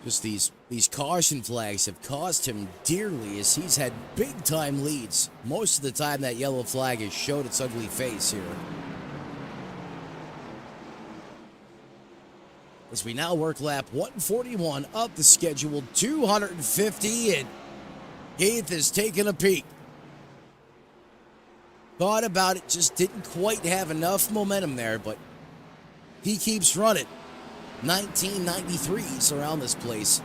Speaker 1: Just these caution flags have cost him dearly as he's had big-time leads. Most of the time that yellow flag has showed its ugly face here. As we now work lap 141 of the scheduled 250, and Heath is taking a peek. Thought about it, just didn't quite have enough momentum there, but he keeps running. 1993s around this place.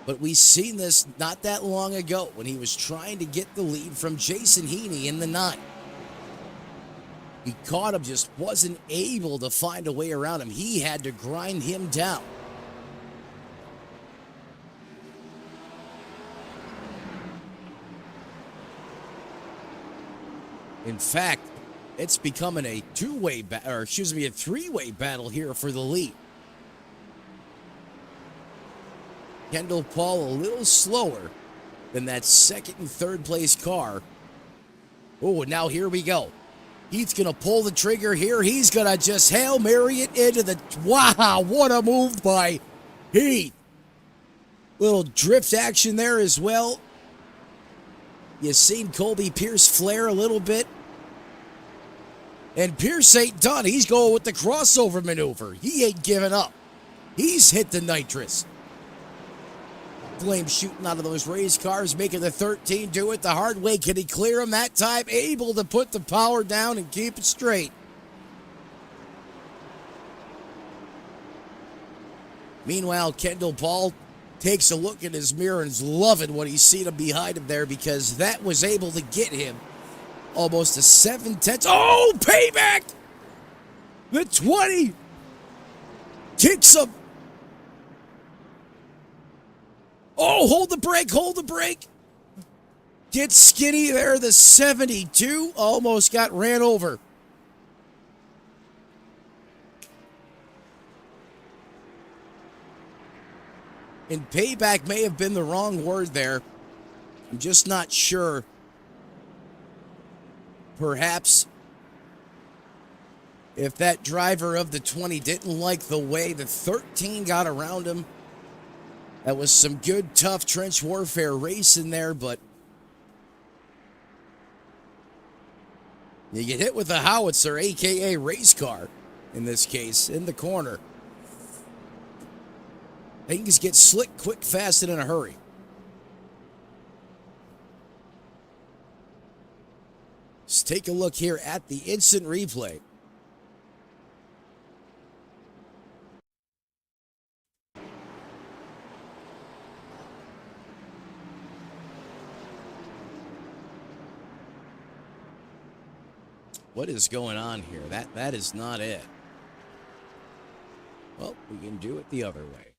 Speaker 1: But we seen this not that long ago when he was trying to get the lead from Jason Heaney in the 9. He caught him, just wasn't able to find a way around him. He had to grind him down. In fact, it's becoming a three-way battle here for the lead. Kendall Paul a little slower than that second and third place car. Oh, now here we go. He's going to pull the trigger here. He's going to just Hail Mary it into the... Wow, what a move by Heath. Little drift action there as well. You seen Colby Pierce flare a little bit. And Pierce ain't done. He's going with the crossover maneuver. He ain't giving up. He's hit the nitrous. Flame shooting out of those race cars, making the 13 do it the hard way. Can he clear him that time? Able to put the power down and keep it straight. Meanwhile, Kendall Paul takes a look in his mirror and is loving what he's seen behind him there, because that was able to get him almost a 7/10. Oh, payback! The 20 kicks him. Oh, hold the brake. Gets skinny there. The 72 almost got ran over. And payback may have been the wrong word there. I'm just not sure. Perhaps if that driver of the 20 didn't like the way the 13 got around him. That was some good, tough trench warfare racing there, but you get hit with a howitzer, a.k.a. race car, in this case, in the corner. Things get slick, quick, fast, and in a hurry. Let's take a look here at the instant replay. What is going on here? That is not it. Well, we can do it the other way.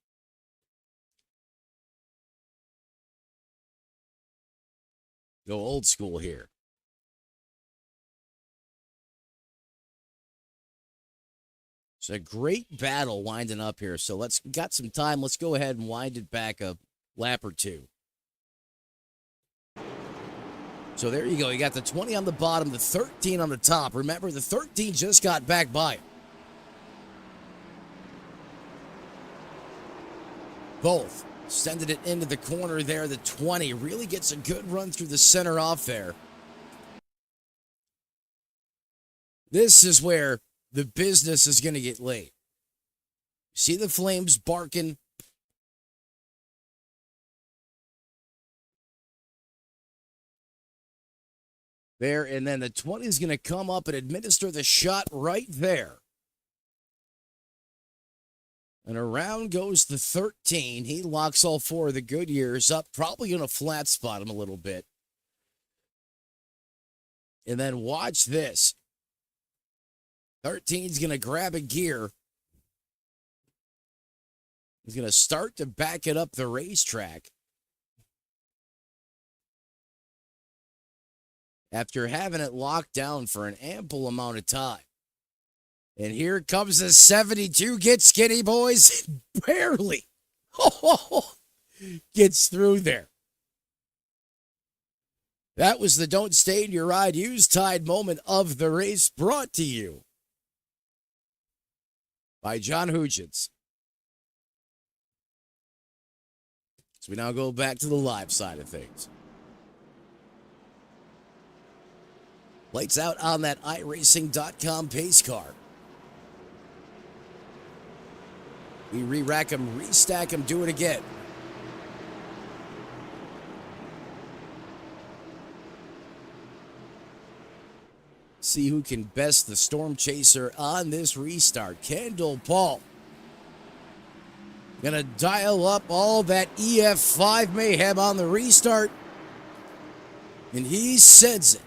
Speaker 1: Go old school here. It's a great battle winding up here. So got some time. Let's go ahead and wind it back a lap or two. So there you go. You got the 20 on the bottom, the 13 on the top. Remember, the 13 just got back by him. Both sending it into the corner there. The 20 really gets a good run through the center off there. This is where the business is going to get laid. See the flames barking? There, and then the 20 is going to come up and administer the shot right there. And around goes the 13. He locks all four of the Goodyears up, probably going to flat spot him a little bit. And then watch this. 13's going to grab a gear. He's going to start to back it up the racetrack. After having it locked down for an ample amount of time. And here comes the 72. Get skinny, boys. Barely. Gets through there. That was the Don't Stay in Your Ride Use Tide moment of the race, brought to you by John Hugins. So we now go back to the live side of things. Lights out on that iRacing.com pace car. We re-rack them, restack them, do it again. See who can best the Storm Chaser on this restart. Kendall Paul. Gonna dial up all that EF5 mayhem on the restart. And he sends it.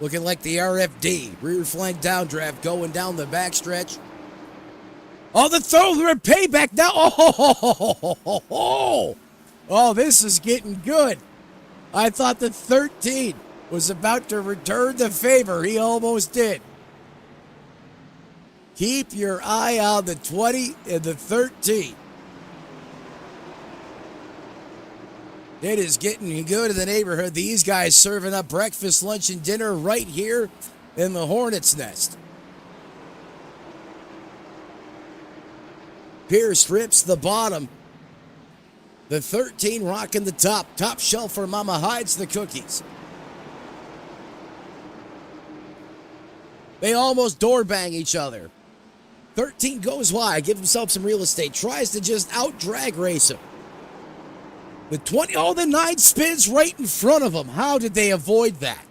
Speaker 1: Looking like the RFD. Rear flank downdraft going down the backstretch. Oh, the throw, the payback now. Oh, this is getting good. I thought the 13 was about to return the favor. He almost did. Keep your eye on the 20 and the 13. It is getting good in the neighborhood. These guys serving up breakfast, lunch, and dinner right here in the Hornet's Nest. Pierce rips the bottom. The 13 rocking the top. Top shelf for Mama hides the cookies. They almost door bang each other. 13 goes wide, gives himself some real estate. Tries to just out-drag race him. The 20, oh, the 9 spins right in front of him. How did they avoid that?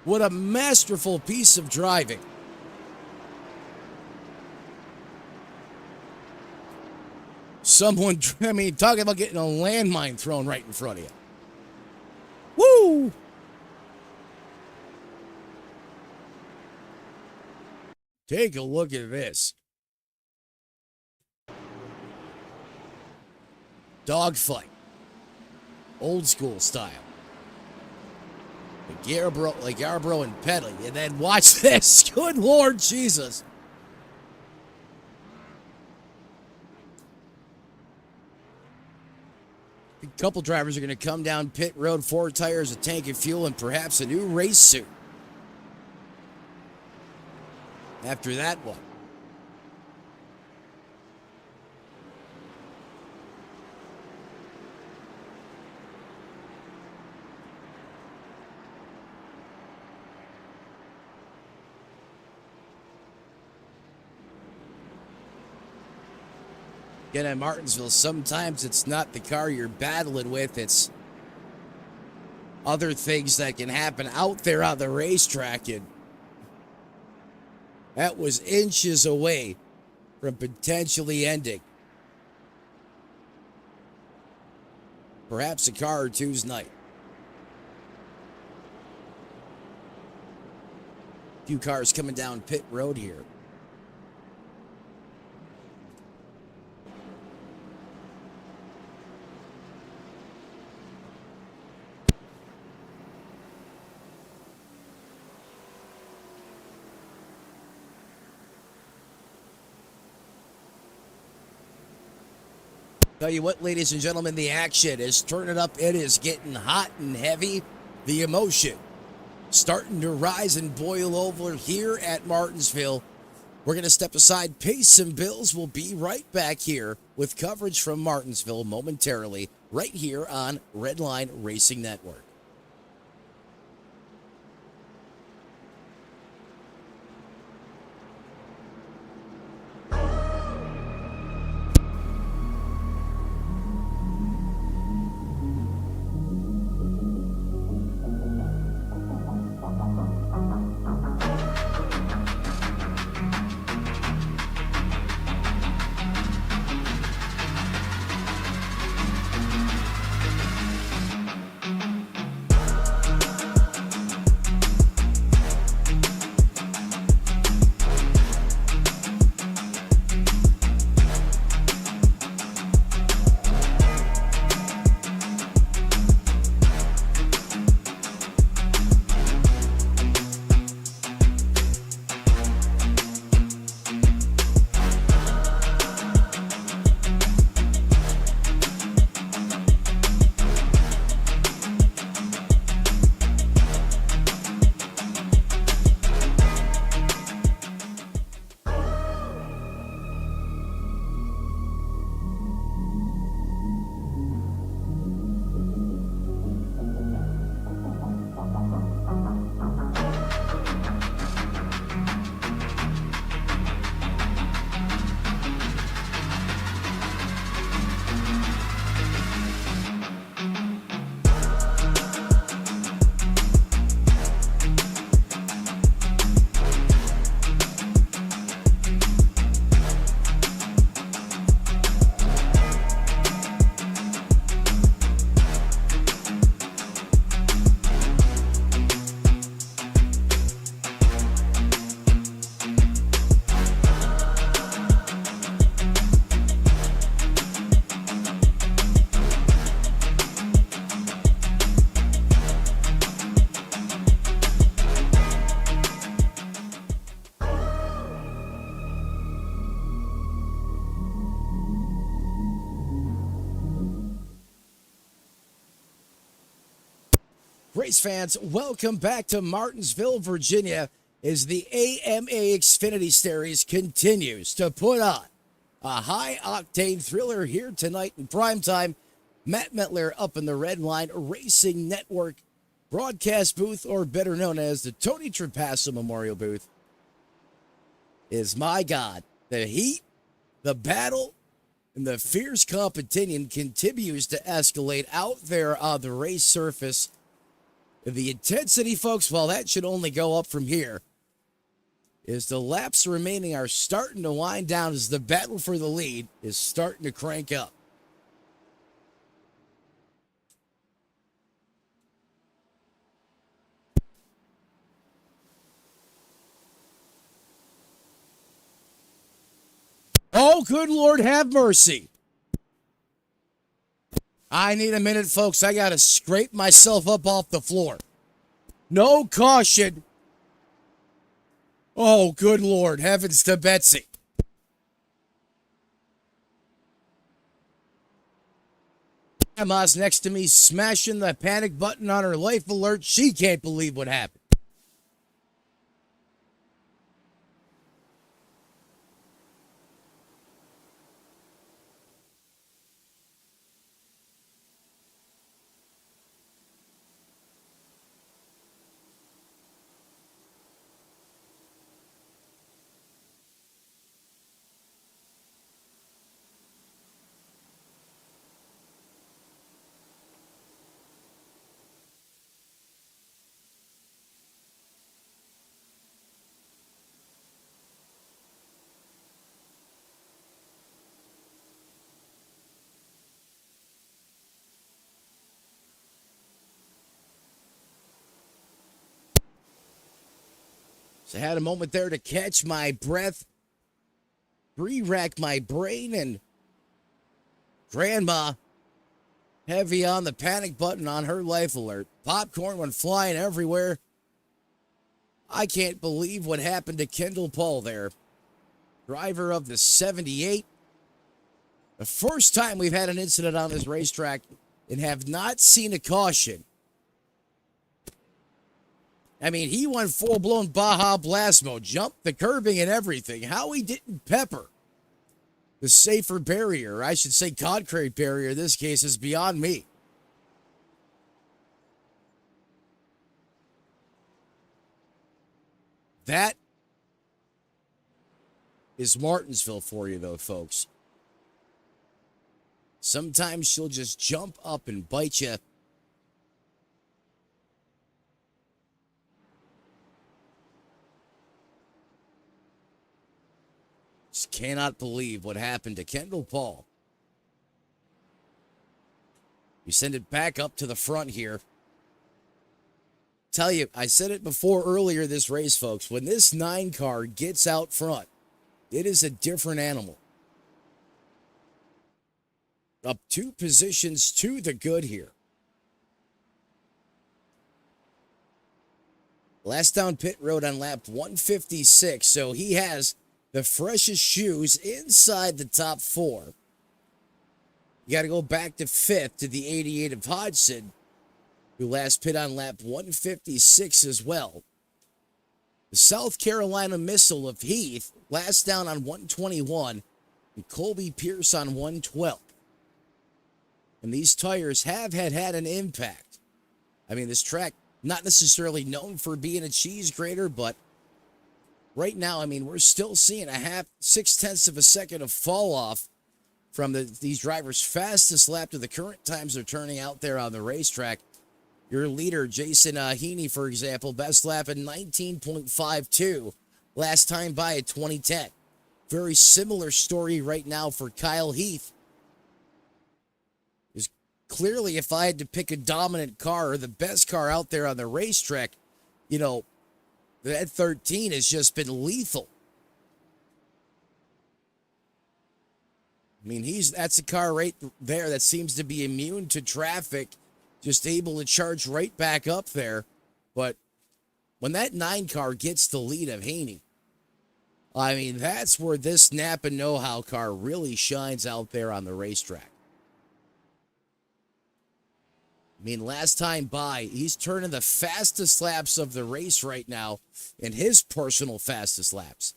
Speaker 1: What a masterful piece of driving. Someone, I mean, talking about getting a landmine thrown right in front of you. Woo! Take a look at this. Dogfight. Old school style. Like Yarborough and Pedley. And then watch this. Good Lord Jesus. A couple drivers are going to come down pit road, 4 tires, a tank of fuel, and perhaps a new race suit. After that one. Again, at Martinsville, sometimes it's not the car you're battling with, it's other things that can happen out there on the racetrack. And that was inches away from potentially ending perhaps a car or two's night. A few cars coming down pit road here. Tell you what, ladies and gentlemen, the action is turning up. It is getting hot and heavy. The emotion starting to rise and boil over here at Martinsville. We're going to step aside, pay some bills. We'll be right back here with coverage from Martinsville momentarily, right here on Redline Racing Network. Race fans, welcome back to Martinsville, Virginia, as the AMA Xfinity Series continues to put on a high-octane thriller here tonight in primetime. Matt Metler up in the Redline Racing Network broadcast booth, or better known as the Tony Trapasso Memorial Booth, is, my God, the heat, the battle, and the fierce competition continues to escalate out there on the race surface. The intensity, folks, well, that should only go up from here, as the laps remaining are starting to wind down, as the battle for the lead is starting to crank up. Oh, good Lord, have mercy. I need a minute, folks. I got to scrape myself up off the floor. No caution. Oh, good Lord. Heavens to Betsy. Emma's next to me smashing the panic button on her life alert. She can't believe what happened. So I had a moment there to catch my breath, re-rack my brain, and Grandma heavy on the panic button on her life alert. Popcorn went flying everywhere. I can't believe what happened to Kendall Paul there. Driver of the 78. The first time we've had an incident on this racetrack and have not seen a caution. I mean, he went full-blown Baja Blast mode, jumped the curbing and everything. How he didn't pepper the safer barrier, I should say concrete barrier in this case, is beyond me. That is Martinsville for you, though, folks. Sometimes she'll just jump up and bite you. Just cannot believe what happened to Kendall Paul. You send it back up to the front here. Tell you, I said it before earlier this race, folks. When this 9 car gets out front, it is a different animal. Up 2 positions to the good here. Last down pit road on lap 156, so he has the freshest shoes inside the top 4. You got to go back to 5th to the 88 of Hodgson, who last pit on lap 156 as well. The South Carolina Missile of Heath, last down on 121, and Colby Pierce on 112. And these tires have had an impact. I mean, this track, not necessarily known for being a cheese grater, but right now, I mean, we're still seeing a 0.6 of a second of fall off from these drivers' fastest lap to the current times they're turning out there on the racetrack. Your leader, Jason Heaney, for example, best lap in 19.52, last time by at 2010. Very similar story right now for Kyle Heath. Is clearly, if I had to pick a dominant car or the best car out there on the racetrack, you know, that 13 has just been lethal. I mean, that's a car right there that seems to be immune to traffic, just able to charge right back up there. But when that 9 car gets the lead of Haney, I mean, that's where this Napa know-how car really shines out there on the racetrack. I mean, last time by, he's turning the fastest laps of the race right now in his personal fastest laps.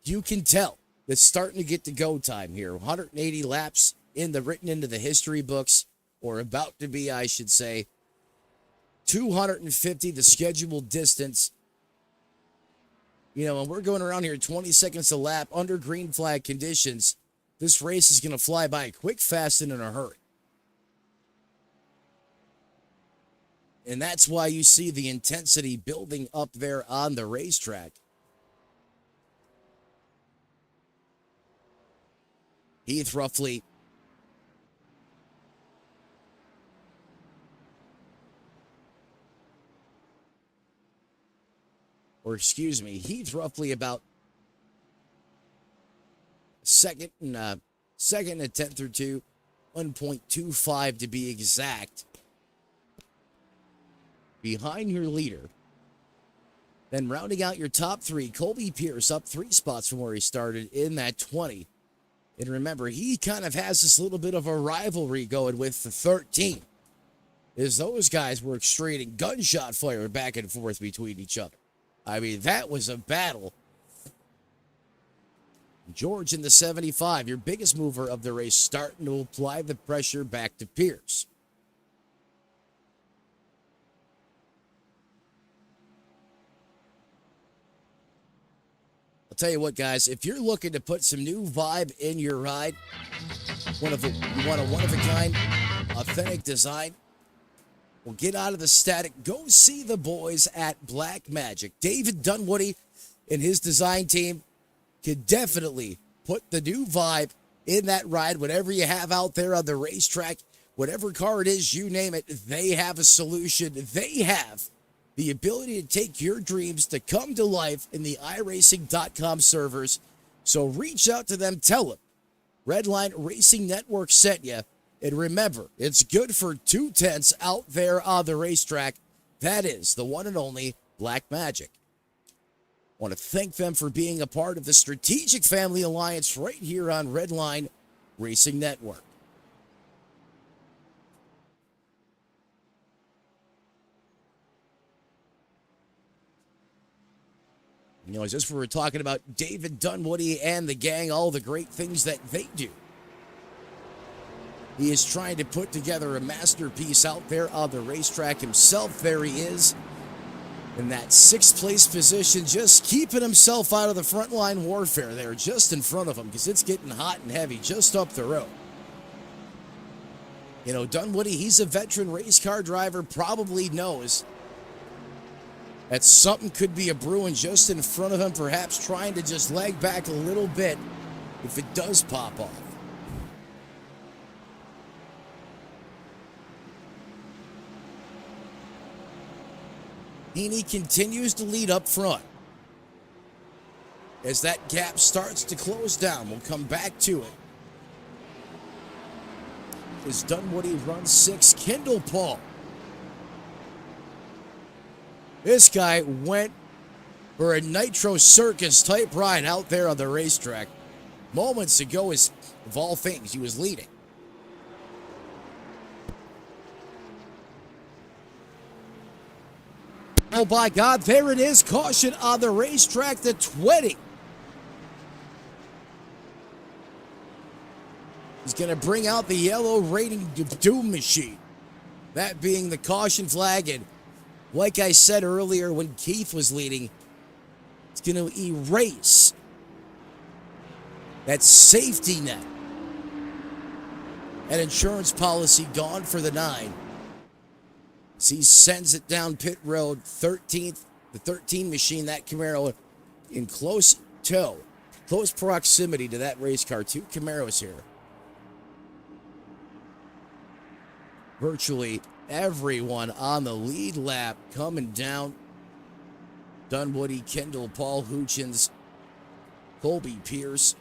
Speaker 1: You can tell it's starting to get to go time here. 180 laps written into the history books, or about to be, I should say. 250, the scheduled distance. You know, and we're going around here 20 seconds a lap under green flag conditions. This race is going to fly by quick, fast, and in a hurry. And that's why you see the intensity building up there on the racetrack. Heath roughly Heath roughly about second and a tenth or two, 1.25 to be exact, behind your leader. Then rounding out your top three, Colby Pierce up 3 spots from where he started in that 20. And remember, he kind of has this little bit of a rivalry going with the 13, as those guys were exchanging gunshot fire back and forth between each other. I mean, that was a battle. George in the 75, your biggest mover of the race, starting to apply the pressure back to Pierce. I'll tell you what, guys, if you're looking to put some new vibe in your ride, you want a one-of-a-kind, authentic design, well, get out of the static. Go see the boys at Black Magic. David Dunwoody and his design team could definitely put the new vibe in that ride. Whatever you have out there on the racetrack, whatever car it is, you name it, they have a solution. They have the ability to take your dreams to come to life in the iRacing.com servers. So reach out to them, tell them Redline Racing Network sent you. And remember, it's good for 2/10 out there on the racetrack. That is the one and only Black Magic. I want to thank them for being a part of the Strategic Family Alliance right here on Redline Racing Network. You know, just we were talking about David Dunwoody and the gang, all the great things that they do. He is trying to put together a masterpiece out there on the racetrack himself. There he is in that 6th place position, just keeping himself out of the frontline warfare there, just in front of him, because it's getting hot and heavy just up the road. You know, Dunwoody, he's a veteran race car driver, probably knows that something could be a brewing just in front of him, perhaps trying to just lag back a little bit if it does pop off. Heaney continues to lead up front. As that gap starts to close down, we'll come back to it. As Dunwoody runs 6, Kendall Paul. This guy went for a Nitro Circus type ride out there on the racetrack. Moments ago, of all things, he was leading. Oh my God, there it is. Caution on the racetrack, the 20. He's going to bring out the yellow rating doom machine. That being the caution flag. And like I said earlier when Keith was leading, it's going to erase that safety net. An insurance policy gone for the 9. So he sends it down pit road, 13th, the 13 machine, that Camaro in close proximity to that race car. 2 Camaros here. Virtually everyone on the lead lap coming down. Dunwoody, Kendall, Paul Hutchins, Colby Pierce.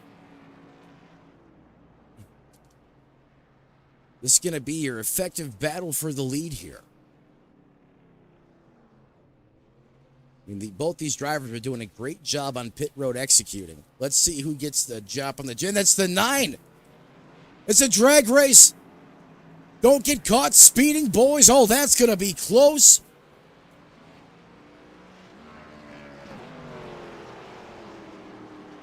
Speaker 1: This is going to be your effective battle for the lead here. I mean, both these drivers are doing a great job on pit road executing. Let's see who gets the job on the gym. That's the 9. It's a drag race. Don't get caught speeding, boys. Oh, that's going to be close.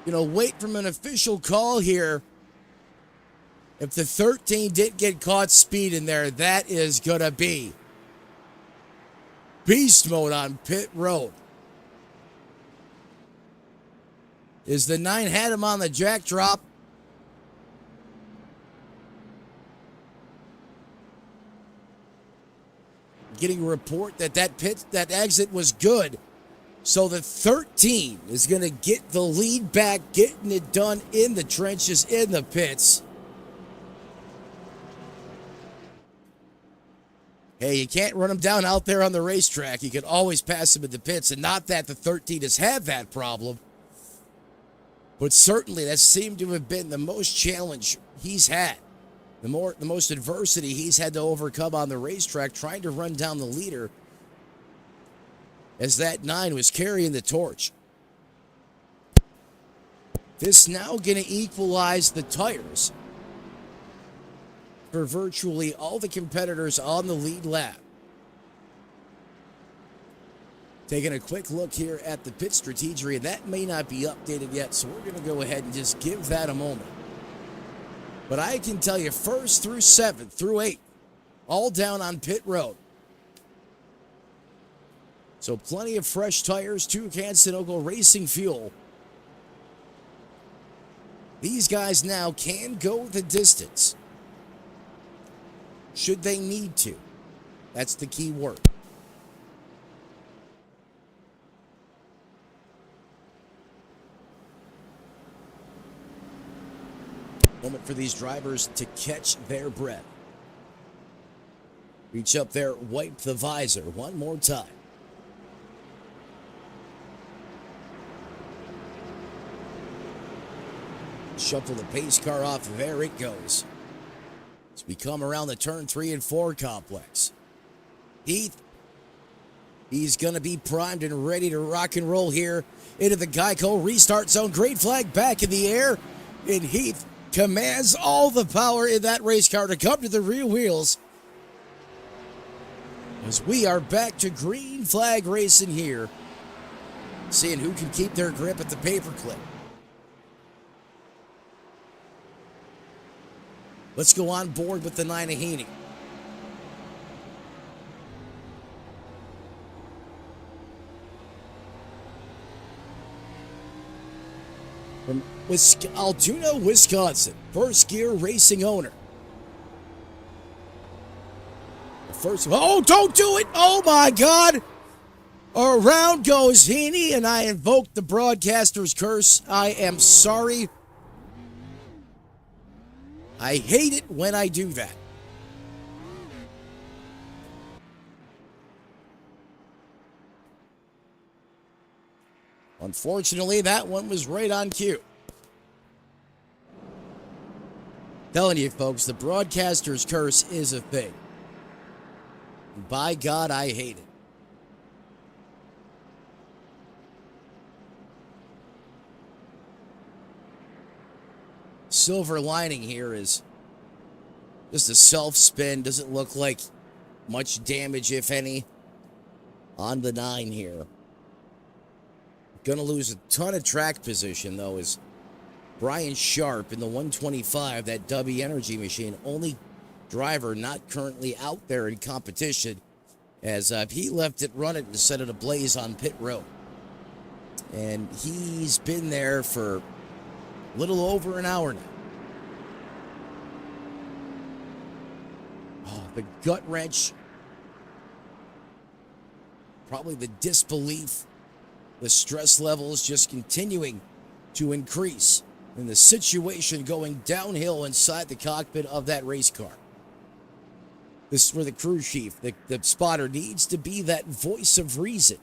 Speaker 1: Wait from an official call here. If the 13 did get caught speeding there, that is going to be beast mode on pit road. Is the 9 had him on the jack drop? Getting a report that that exit was good. So the 13 is going to get the lead back, getting it done in the trenches, in the pits. Hey, you can't run him down out there on the racetrack. You can always pass him in the pits, and not that the 13 has had that problem. But certainly that seemed to have been the most challenge he's had. The most adversity he's had to overcome on the racetrack, trying to run down the leader as that 9 was carrying the torch. This now going to equalize the tires for virtually all the competitors on the lead lap. Taking a quick look here at the pit strategy, and that may not be updated yet, so we're going to go ahead and just give that a moment. But I can tell you, 1st through 7th through 8th, all down on pit road. So plenty of fresh tires, 2 cans Sunoco Racing Fuel. These guys now can go the distance, should they need to. That's the key word. Moment for these drivers to catch their breath. Reach up there, wipe the visor one more time. Shuffle the pace car off, there it goes. As we come around the turn 3 and 4 complex. Heath, he's going to be primed and ready to rock and roll here into the Geico restart zone. Green flag back in the air, and Heath commands all the power in that race car to come to the rear wheels. As we are back to green flag racing here. Seeing who can keep their grip at the paperclip. Let's go on board with the 9 of Heaney. From Altoona, Wisconsin, First Gear Racing owner. Don't do it! Oh my God! Around goes Heaney, and I invoke the broadcaster's curse. I am sorry. I hate it when I do that. Unfortunately, that one was right on cue. Telling you, folks, the broadcaster's curse is a thing. By God, I hate it. Silver lining here is just a self-spin. Doesn't look like much damage, if any, on the 9 here. Going to lose a ton of track position, though, is Brian Sharp in the 125, that W Energy machine. Only driver not currently out there in competition, as he left it running to set it ablaze on pit road. And he's been there for a little over an hour now. Oh, the gut wrench. Probably the disbelief. The stress levels just continuing to increase. And the situation going downhill inside the cockpit of that race car. This is where the crew chief, the spotter, needs to be that voice of reason.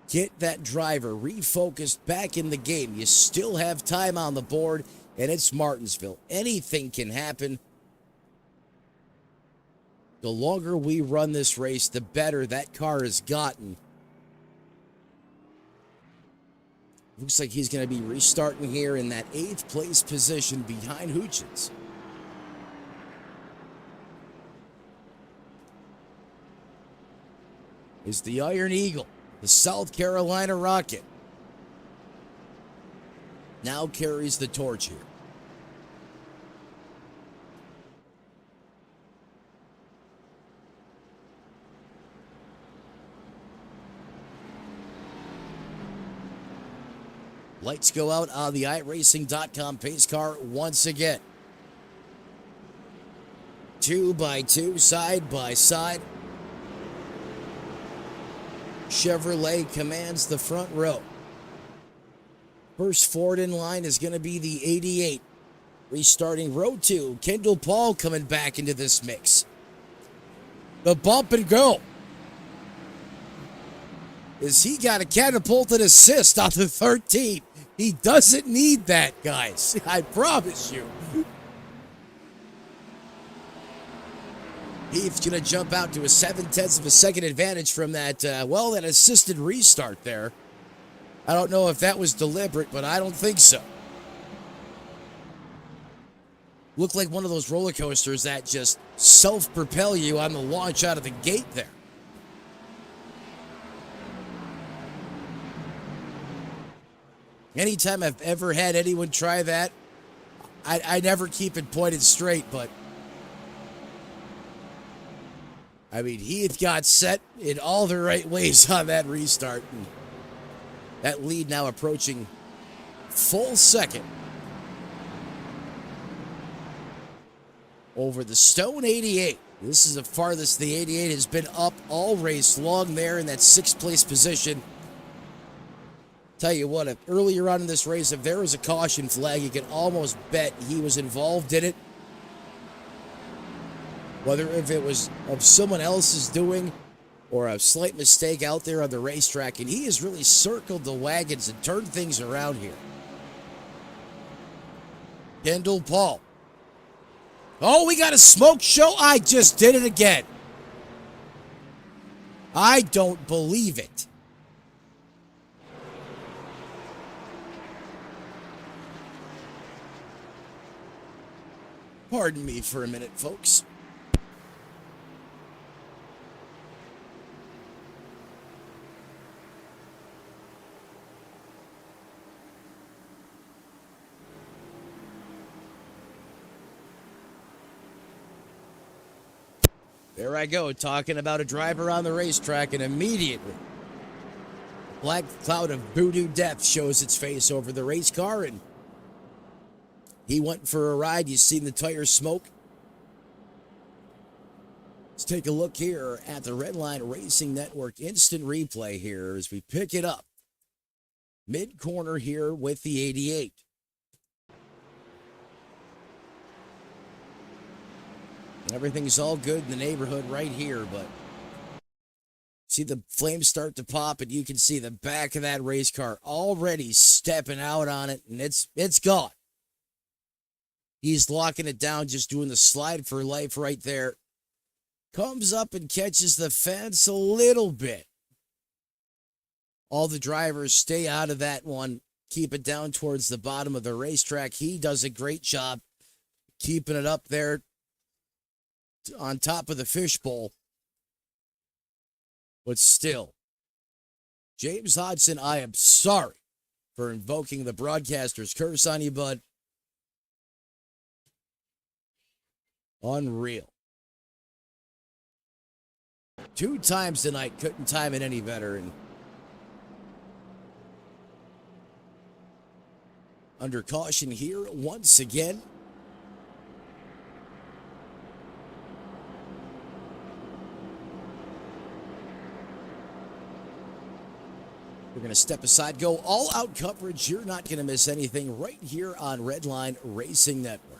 Speaker 1: Get that driver refocused back in the game. You still have time on the board, and it's Martinsville. Anything can happen. The longer we run this race, the better that car has gotten. Looks like he's going to be restarting here in that 8th place position behind Hutchins. is the Iron Eagle, the South Carolina Rocket. Now carries the torch here. Lights go out on the iRacing.com pace car once again. 2 by 2, side by side. Chevrolet commands the front row. First Ford in line is going to be the 88. Restarting row 2. Kendall Paul coming back into this mix. The bump and go. As he got a catapulted assist on the 13. He doesn't need that, guys. I promise you. Heath's going to jump out to a 0.7 of a second advantage from that, that assisted restart there. I don't know if that was deliberate, but I don't think so. Looked like one of those roller coasters that just self-propel you on the launch out of the gate there. Anytime I've ever had anyone try that, I never keep it pointed straight, but I mean, Heath got set in all the right ways on that restart. And that lead now approaching full second over the Stone 88. This is the farthest the 88 has been up all race long there in that 6th place position. Tell you what, if earlier on in this race, if there was a caution flag, you could almost bet he was involved in it. Whether if it was of someone else's doing or a slight mistake out there on the racetrack, and he has really circled the wagons and turned things around here. Kendall Paul. Oh, we got a smoke show. I just did it again. I don't believe it. Pardon me for a minute, folks. There I go, talking about a driver on the racetrack, and immediately a black cloud of voodoo death shows its face over the race car, and he went for a ride. You've seen the tires smoke. Let's take a look here at the Redline Racing Network instant replay here as we pick it up. Mid-corner here with the 88. Everything's all good in the neighborhood right here, but see the flames start to pop, and you can see the back of that race car already stepping out on it, and it's gone. He's locking it down, just doing the slide for life right there. Comes up and catches the fence a little bit. All the drivers stay out of that one, keep it down towards the bottom of the racetrack. He does a great job keeping it up there on top of the fishbowl. But still, James Hodgson, I am sorry for invoking the broadcaster's curse on you, bud. Unreal. 2 times tonight, couldn't time it any better. And under caution here once again. We're going to step aside, go all-out coverage. You're not going to miss anything right here on Redline Racing Network.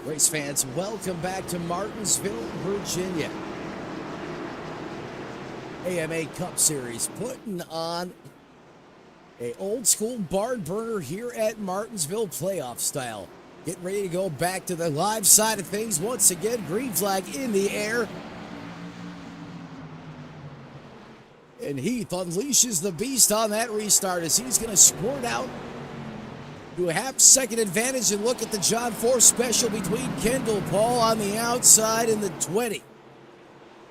Speaker 1: Race fans, welcome back to Martinsville, Virginia. AMA Cup Series putting on a old school barn burner here at Martinsville, playoff style. Get ready to go back to the live side of things once again. Green flag in the air. And Heath unleashes the beast on that restart as he's going to squirt out to a half-second advantage, and look at the John Force special between Kendall Paul on the outside and the 20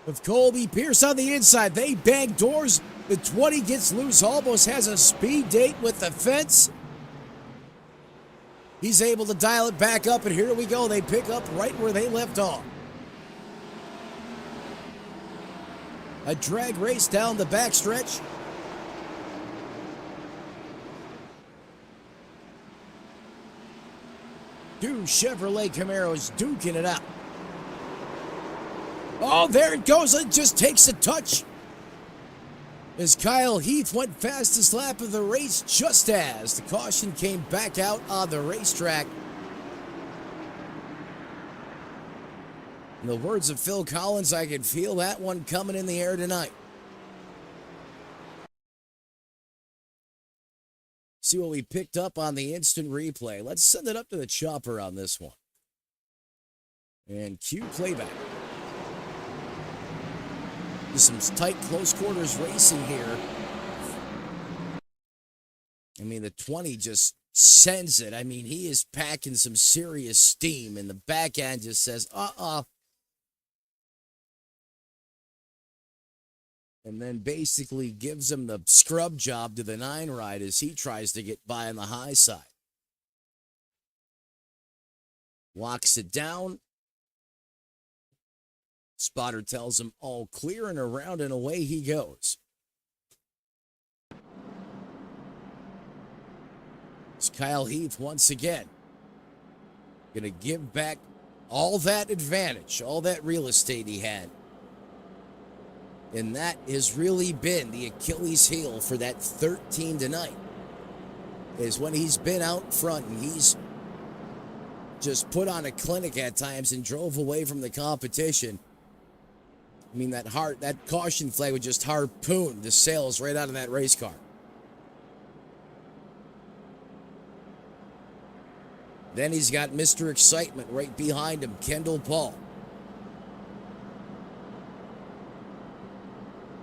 Speaker 1: of Colby Pierce on the inside. They bang doors. The 20 gets loose, almost has a speed date with the fence. He's able to dial it back up, and here we go. They pick up right where they left off. A drag race down the backstretch. Two Chevrolet Camaros duking it out. Oh, there it goes. It just takes a touch. As Kyle Heath went fastest lap of the race, just as the caution came back out on the racetrack. In the words of Phil Collins, I can feel that one coming in the air tonight. See what we picked up on the instant replay. Let's send it up to the chopper on this one. And cue playback. Just some tight, close quarters racing here. I mean, the 20 just sends it. I mean, he is packing some serious steam, and the back end just says, and then basically gives him the scrub job to the 9 ride as he tries to get by on the high side. Locks it down. Spotter tells him all clear, and around and away he goes. It's Kyle Heath once again. Going to give back all that advantage, all that real estate he had. And that has really been the Achilles heel for that 13 tonight. Is when he's been out front and he's just put on a clinic at times and drove away from the competition. I mean, that caution flag would just harpoon the sails right out of that race car. Then he's got Mr. Excitement right behind him, Kendall Paul.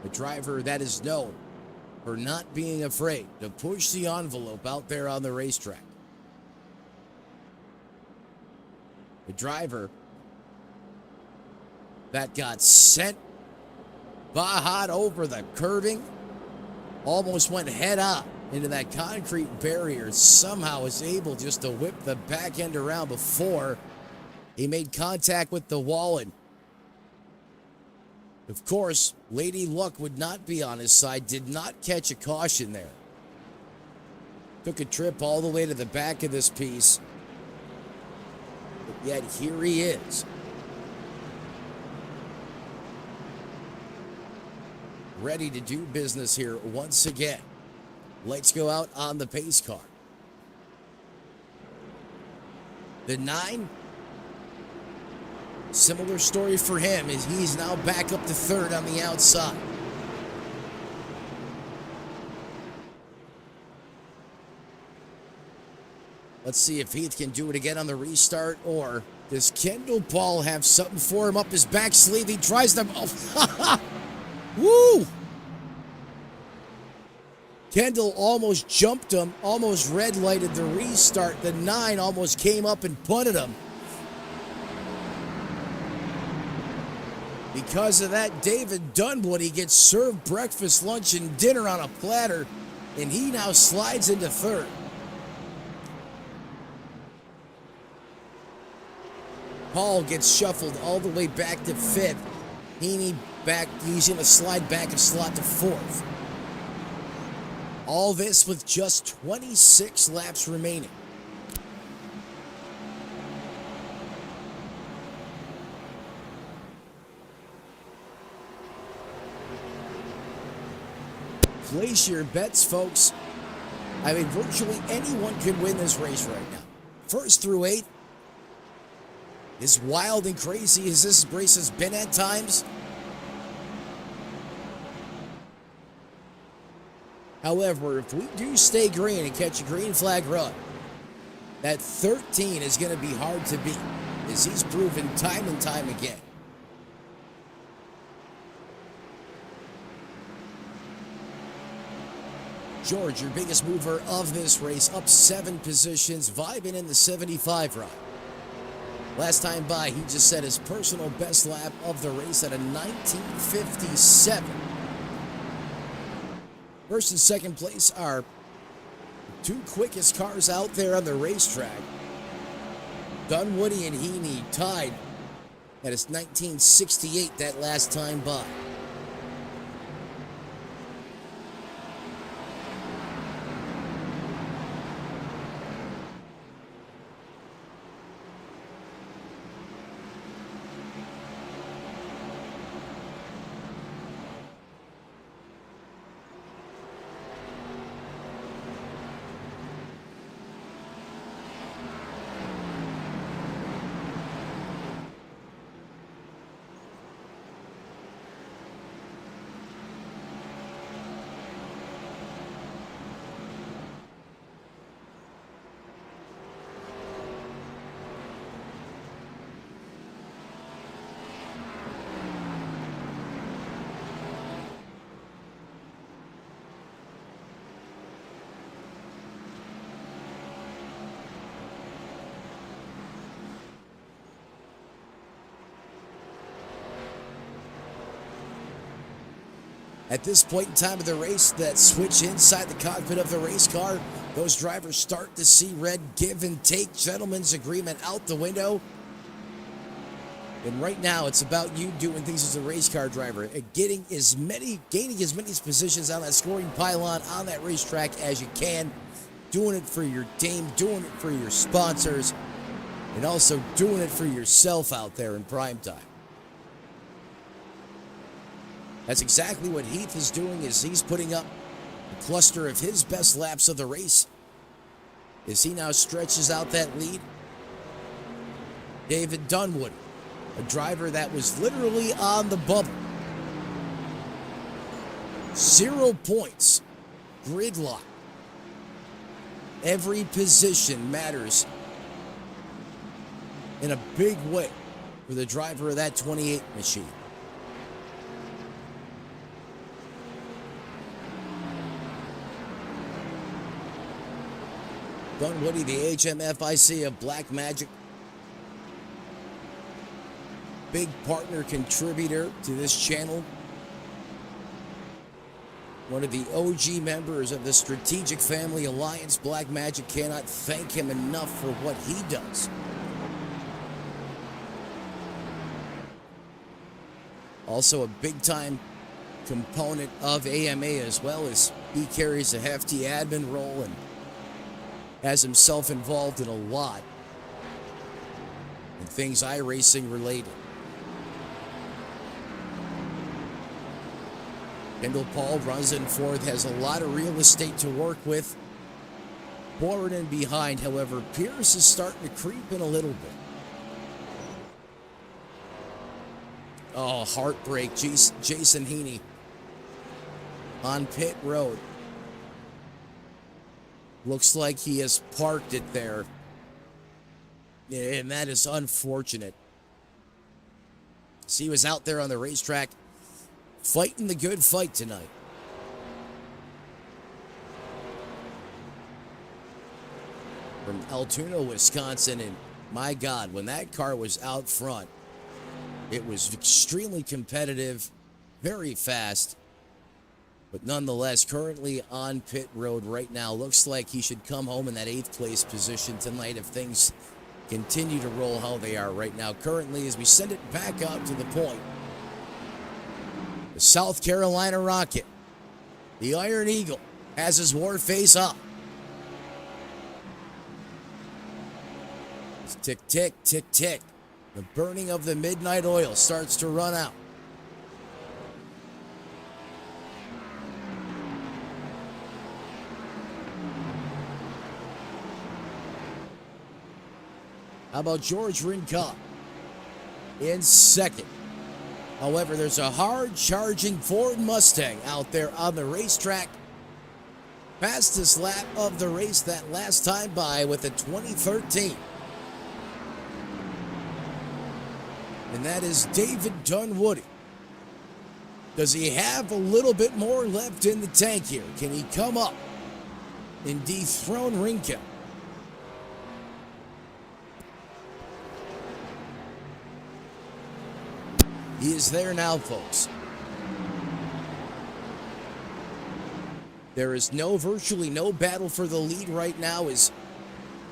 Speaker 1: A driver that is known for not being afraid to push the envelope out there on the racetrack. A driver that got sent Bahat over the curving, almost went head on into that concrete barrier, somehow was able just to whip the back end around before he made contact with the wall. And of course, Lady Luck would not be on his side, did not catch a caution there. Took a trip all the way to the back of this piece. But yet here he is. Ready to do business here once again. Lights go out on the pace car. The 9. Similar story for him as he's now back up to 3rd on the outside. Let's see if Heath can do it again on the restart, or does Kendall Paul have something for him up his back sleeve? He tries to... Oh, woo! Kendall almost jumped him, almost red-lighted the restart. The 9 almost came up and punted him. Because of that, David Dunwood, he gets served breakfast, lunch, and dinner on a platter, and he now slides into 3rd. Paul gets shuffled all the way back to 5th. Heaney back, he's going to slide back a slot to 4th. All this with just 26 laps remaining. Place your bets, folks. I mean, virtually anyone could win this race right now. 1st through 8th. As wild and crazy as this race has been at times, however, if we do stay green and catch a green flag run, that 13 is going to be hard to beat, as he's proven time and time again. George, your biggest mover of this race, up 7 positions, vibing in the 75 run. Last time by, he just set his personal best lap of the race at a 19:57. First and second place are the 2 quickest cars out there on the racetrack. Dunwoody and Heaney tied at his 19:68 that last time by. At this point in time of the race, that switch inside the cockpit of the race car, those drivers start to see red, give and take, gentlemen's agreement out the window. And right now, it's about you doing things as a race car driver and gaining as many positions on that scoring pylon on that racetrack as you can. Doing it for your team, doing it for your sponsors, and also doing it for yourself out there in prime time. That's exactly what Heath is doing, as he's putting up a cluster of his best laps of the race, as he now stretches out that lead. David Dunwoody, a driver that was literally on the bubble. 0 points, gridlock. Every position matters in a big way for the driver of that 28 machine. Dunwoody, the HMFIC of Black Magic. Big partner contributor to this channel. One of the OG members of the Strategic Family Alliance. Black Magic cannot thank him enough for what he does. Also a big-time component of AMA, as well as he carries a hefty admin role and has himself involved in a lot of things iRacing related. Kendall Paul runs in fourth, has a lot of real estate to work with. Forward and behind, however, Pierce is starting to creep in a little bit. Oh, heartbreak. Jason Heaney on pit road. Looks like he has parked it there. And that is unfortunate. So he was out there on the racetrack fighting the good fight tonight. From Altoona, Wisconsin, and my God, when that car was out front, it was extremely competitive, very fast. But nonetheless, currently on pit road right now. Looks like he should come home in that 8th place position tonight if things continue to roll how they are right now. Currently, as we send it back out to the point, the South Carolina Rocket, the Iron Eagle, has his war face up. It's tick, tick, tick, tick. The burning of the midnight oil starts to run out. How about George Rinka? in second. However, there's a hard-charging Ford Mustang out there on the racetrack. Fastest lap of the race that last time by with a 2013. And that is David Dunwoody. Does he have a little bit more left in the tank here? Can he come up and dethrone Rinka? He is there now, folks. There is virtually no battle for the lead right now as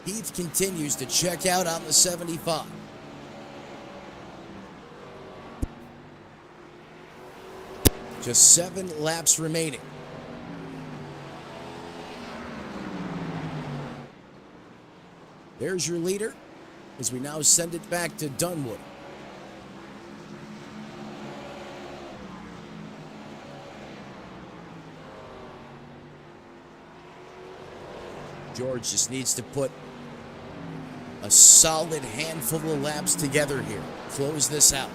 Speaker 1: Heath continues to check out on the 75. Just 7 laps remaining. There's your leader as we now send it back to Dunwoody. George just needs to put a solid handful of laps together here. Close this out.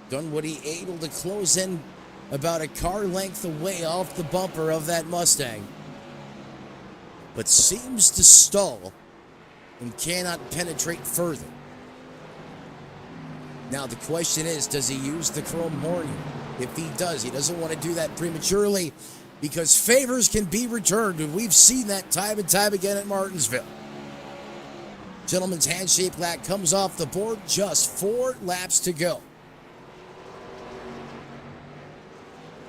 Speaker 1: Dunwoody able to close in about a car length away off the bumper of that Mustang, but seems to stall and cannot penetrate further. Now the question is, does he use the chrome horn here? If he does, he doesn't want to do that prematurely because favors can be returned, and we've seen that time and time again at Martinsville. Gentleman's handshake lap comes off the board, just 4 laps to go.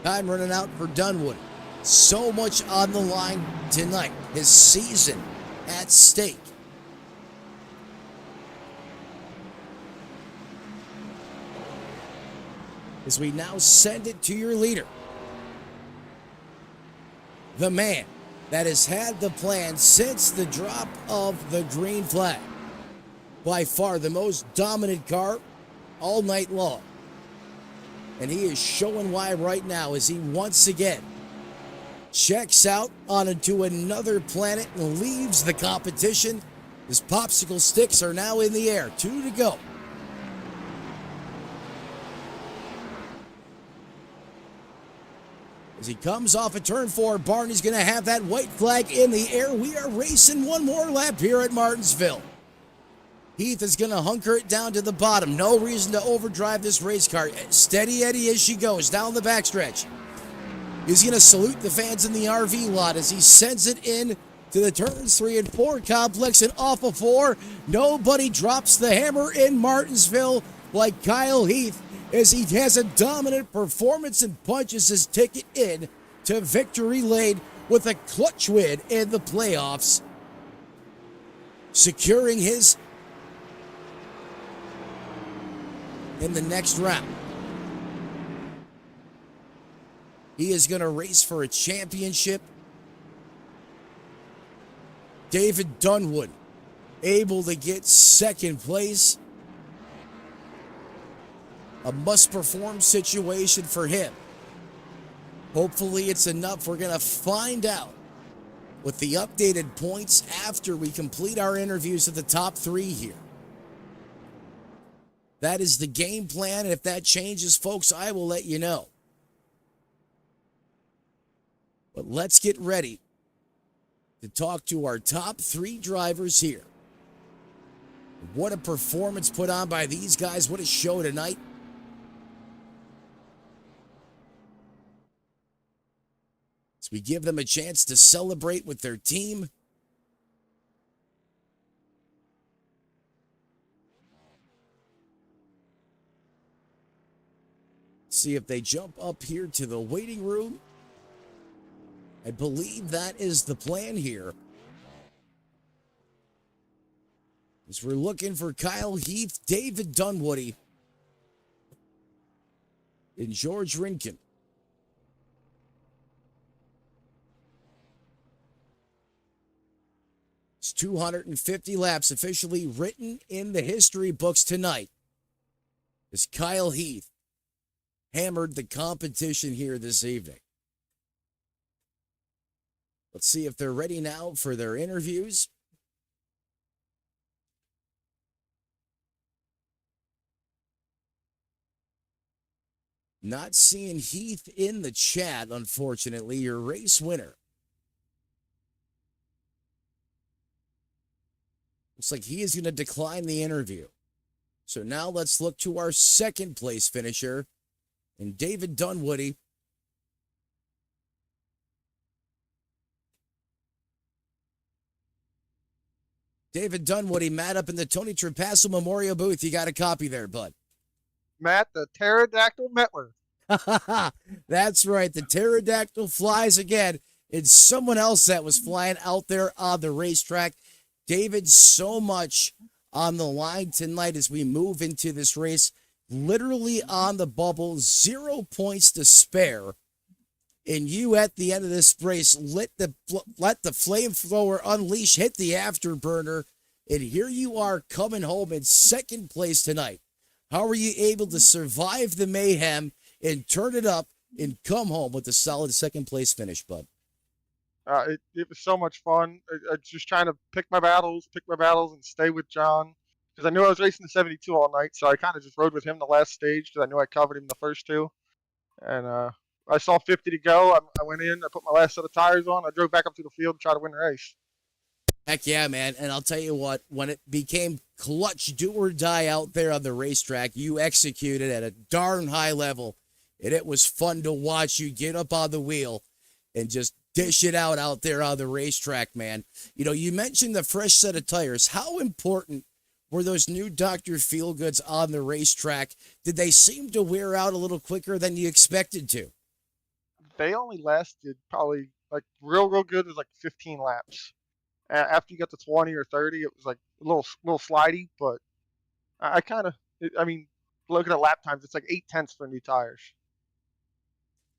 Speaker 1: Time running out for Dunwoody. So much on the line tonight. His season at stake. As we now send it to your leader. The man that has had the plan since the drop of the green flag. By far the most dominant car all night long. And he is showing why right now as he once again checks out onto another planet and leaves the competition. His popsicle sticks are now in the air. 2 to go. As he comes off of turn 4, Barney's going to have that white flag in the air. We are racing one more lap here at Martinsville. Heath is going to hunker it down to the bottom. No reason to overdrive this race car. Steady Eddie as she goes down the backstretch. He's going to salute the fans in the RV lot as he sends it in to the turns 3 and 4 complex and off of 4. Nobody drops the hammer in Martinsville like Kyle Heath as he has a dominant performance and punches his ticket in to victory lane with a clutch win in the playoffs, securing his in the next round. He is going to race for a championship. David Dunwoody able to get second place. A must-perform situation for him. Hopefully it's enough. We're going to find out with the updated points after we complete our interviews of the top 3 here. That is the game plan. If that changes, folks, I will let you know. But let's get ready to talk to our top 3 drivers here. What a performance put on by these guys. What a show tonight. As we give them a chance to celebrate with their team. See if they jump up here to the waiting room. I believe that is the plan here. As we're looking for Kyle Heath, David Dunwoody, and George Rinkin. It's 250 laps officially written in the history books tonight as Kyle Heath hammered the competition here this evening. Let's see if they're ready now for their interviews. Not seeing Heath in the chat, unfortunately. Your race winner. Looks like he is going to decline the interview. So now let's look to our second place finisher, and David Dunwoody. David Dunwoody, Matt, up in the Tony Trapasso Memorial booth. You got a copy there, bud.
Speaker 2: Matt, the pterodactyl Metler.
Speaker 1: That's right. The pterodactyl flies again. It's someone else that was flying out there on the racetrack. David, so much on the line tonight as we move into this race. Literally on the bubble, 0 points to spare. And you at the end of this race let the flamethrower unleash, hit the afterburner, and here you are coming home in second place tonight. How are you able to survive the mayhem and turn it up and come home with a solid second place finish, bud?
Speaker 2: It was so much fun. I just trying to pick my battles, and stay with John. Because I knew I was racing the 72 all night, so I kind of just rode with him the last stage because I knew I covered him the first two. And I saw 50 to go. I went in, I put my last set of tires on, I drove back up to the field to try to win the race.
Speaker 1: Heck yeah, man. And I'll tell you what, when it became clutch, do or die out there on the racetrack, you executed at a darn high level. And it was fun to watch you get up on the wheel and just dish it out there on the racetrack, man. You know, you mentioned the fresh set of tires. How important were those new Dr. Feelgoods on the racetrack? Did they seem to wear out a little quicker than you expected to?
Speaker 2: They only lasted probably like real good was like 15 laps. After you got to 20 or 30, it was like a little slidey, but I kind of, I mean, looking at lap times, it's like 8/10 for new tires.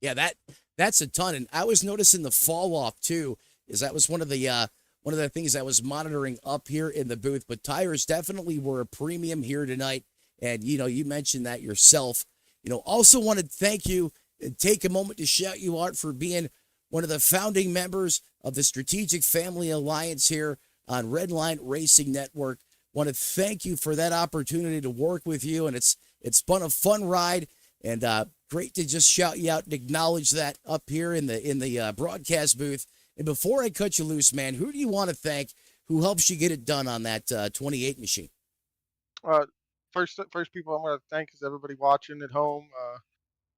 Speaker 1: Yeah, that's a ton. And I was noticing the fall off too, is that was one of the things I was monitoring up here in the booth. But tires definitely were a premium here tonight. And you know, you mentioned that yourself. You know, also want to thank you and take a moment to shout you out for being one of the founding members of the Strategic Family Alliance here on Redline Racing Network. Want to thank you for that opportunity to work with you, and it's been a fun ride. And great to just shout you out and acknowledge that up here in the broadcast booth. And before I cut you loose, man, who do you want to thank who helps you get it done on that 28 machine?
Speaker 2: First people I'm going to thank is everybody watching at home.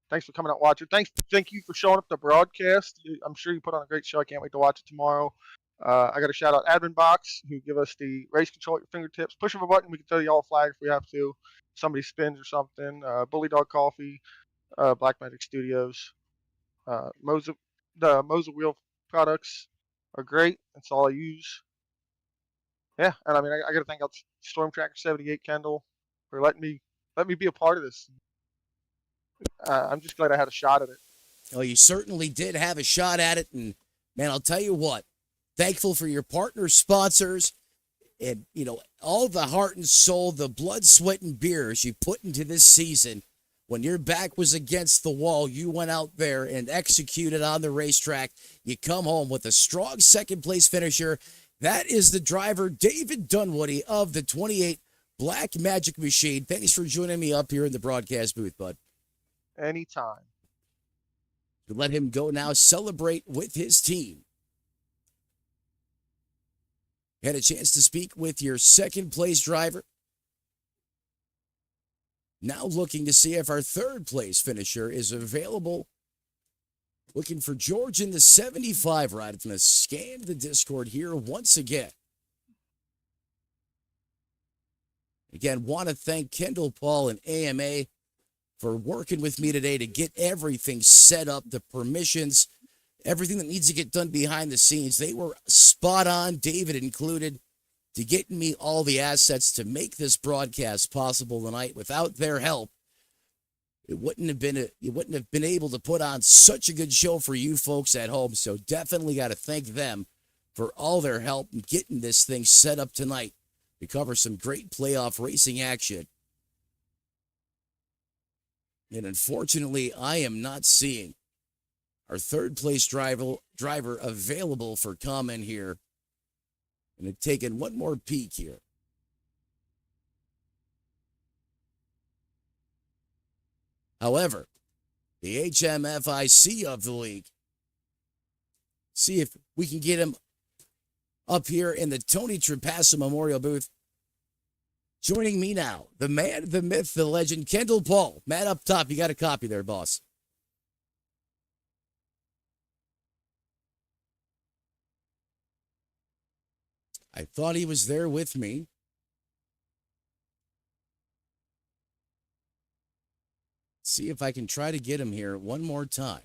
Speaker 2: Thanks for coming out watching. Thank you for showing up to broadcast. I'm sure you put on a great show. I can't wait to watch it tomorrow. I got to shout out Admin Boxx, who give us the race control at your fingertips. Push of a button, we can throw yellow flag if we have to. Somebody spins or something. Bully Dog Coffee, Black Magic Studios. Moza wheel products are great. That's all I use. Yeah, and I mean I got to thank out Storm Tracker 78 Kendall for letting me be a part of this. I'm just glad I had a shot at it.
Speaker 1: Well, you certainly did have a shot at it. And, man, I'll tell you what, thankful for your partner sponsors and, you know, all the heart and soul, the blood, sweat, and beers you put into this season. When your back was against the wall, you went out there and executed on the racetrack. You come home with a strong second-place finisher. That is the driver, David Dunwoody of the 28 Black Magic Machine. Thanks for joining me up here in the broadcast booth, bud.
Speaker 2: Anytime.
Speaker 1: To let him go now celebrate with his team. Had a chance to speak with your second place driver. Now looking to see if our third place finisher is available. Looking for George in the 75 ride. It's going to scan the Discord here once again. Again, want to thank Kendall, Paul, and AMA for working with me today to get everything set up, the permissions, everything that needs to get done behind the scenes. They were spot on, David included, to getting me all the assets to make this broadcast possible tonight. Without their help, you wouldn't have been able to put on such a good show for you folks at home. So definitely got to thank them for all their help in getting this thing set up tonight to cover some great playoff racing action. And unfortunately, I am not seeing our third place driver available for comment here. And I've taken one more peek here. However, the HMFIC of the league. See if we can get him up here in the Tony Trapassa Memorial booth. Joining me now, the man, the myth, the legend, Kendall Paul. Matt up top, you got a copy there, boss. I thought he was there with me. See if I can try to get him here one more time.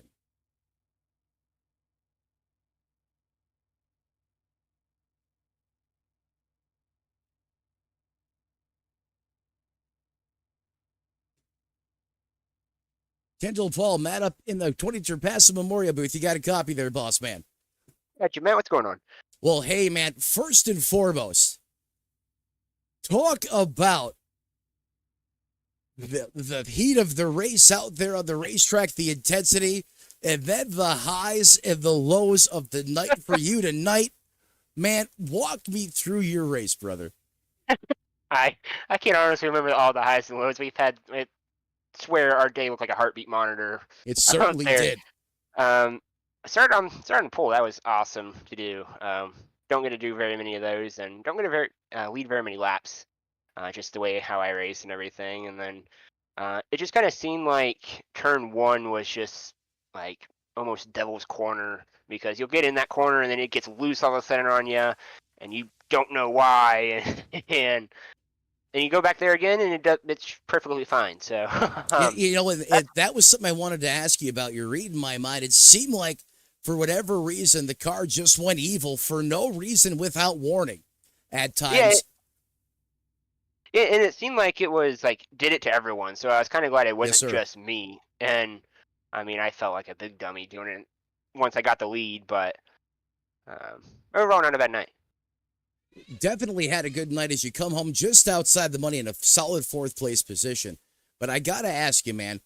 Speaker 1: Kendall Paul, Matt up in the 20 Trapassa Memorial booth. You got a copy there, boss man.
Speaker 3: Got you, Matt. What's going on?
Speaker 1: Well, hey, man, first and foremost, talk about the heat of the race out there on the racetrack, the intensity, and then the highs and the lows of the night for you tonight. Man, walk me through your race, brother.
Speaker 3: I can't honestly remember all the highs and lows we've had. I swear our day looked like a heartbeat monitor.
Speaker 1: It certainly did.
Speaker 3: I'm starting to pull. That was awesome to do. Don't get to do very many of those, and don't get to lead very many laps. Just the way how I race and everything, and then it just kind of seemed like turn one was just like almost devil's corner, because you'll get in that corner and then it gets loose all of a sudden on you, and you don't know why, and you go back there again and it's perfectly fine. So
Speaker 1: that was something I wanted to ask you about. You're reading my mind. It seemed like for whatever reason the car just went evil for no reason, without warning at times.
Speaker 3: And it seemed like it was like did it to everyone. So I was kind of glad it wasn't
Speaker 1: Yes,
Speaker 3: just me. And I mean, I felt like a big dummy doing it once I got the lead, but overall not a bad night.
Speaker 1: Definitely had a good night as you come home just outside the money in a solid fourth place position. But I got to ask you, man,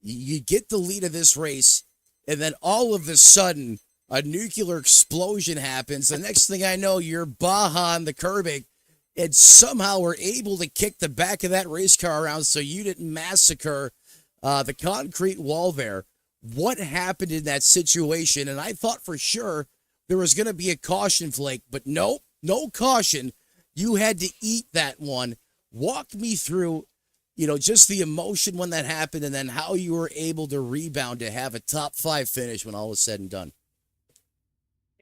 Speaker 1: you get the lead of this race, and then all of a sudden a nuclear explosion happens. The next thing I know, you're Baja on the curbing, and somehow we're able to kick the back of that race car around so you didn't massacre the concrete wall there. What happened in that situation? And I thought for sure there was going to be a caution flake, but nope, no caution. You had to eat that one. Walk me through, just the emotion when that happened, and then how you were able to rebound to have a top 5 finish when all was said and done.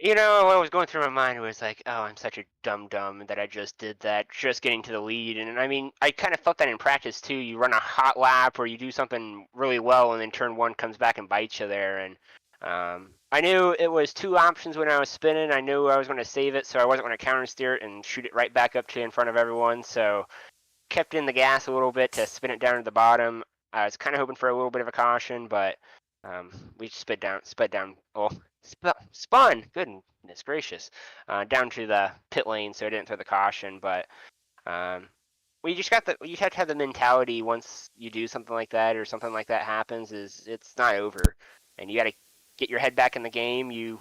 Speaker 3: What was going through my mind was like, oh, I'm such a dum-dum that I just did that, just getting to the lead. And I mean, I kind of felt that in practice too. You run a hot lap or you do something really well, and then turn one comes back and bites you there. And I knew it was 2 options when I was spinning. I knew I was going to save it, so I wasn't going to counter steer it and shoot it right back up to in front of everyone. So kept in the gas a little bit to spin it down to the bottom. I was kind of hoping for a little bit of a caution, but we spun, goodness gracious, down to the pit lane, so I didn't throw the caution. But you have to have the mentality once you do something like that or something like that happens, is it's not over, and you got to get your head back in the game. You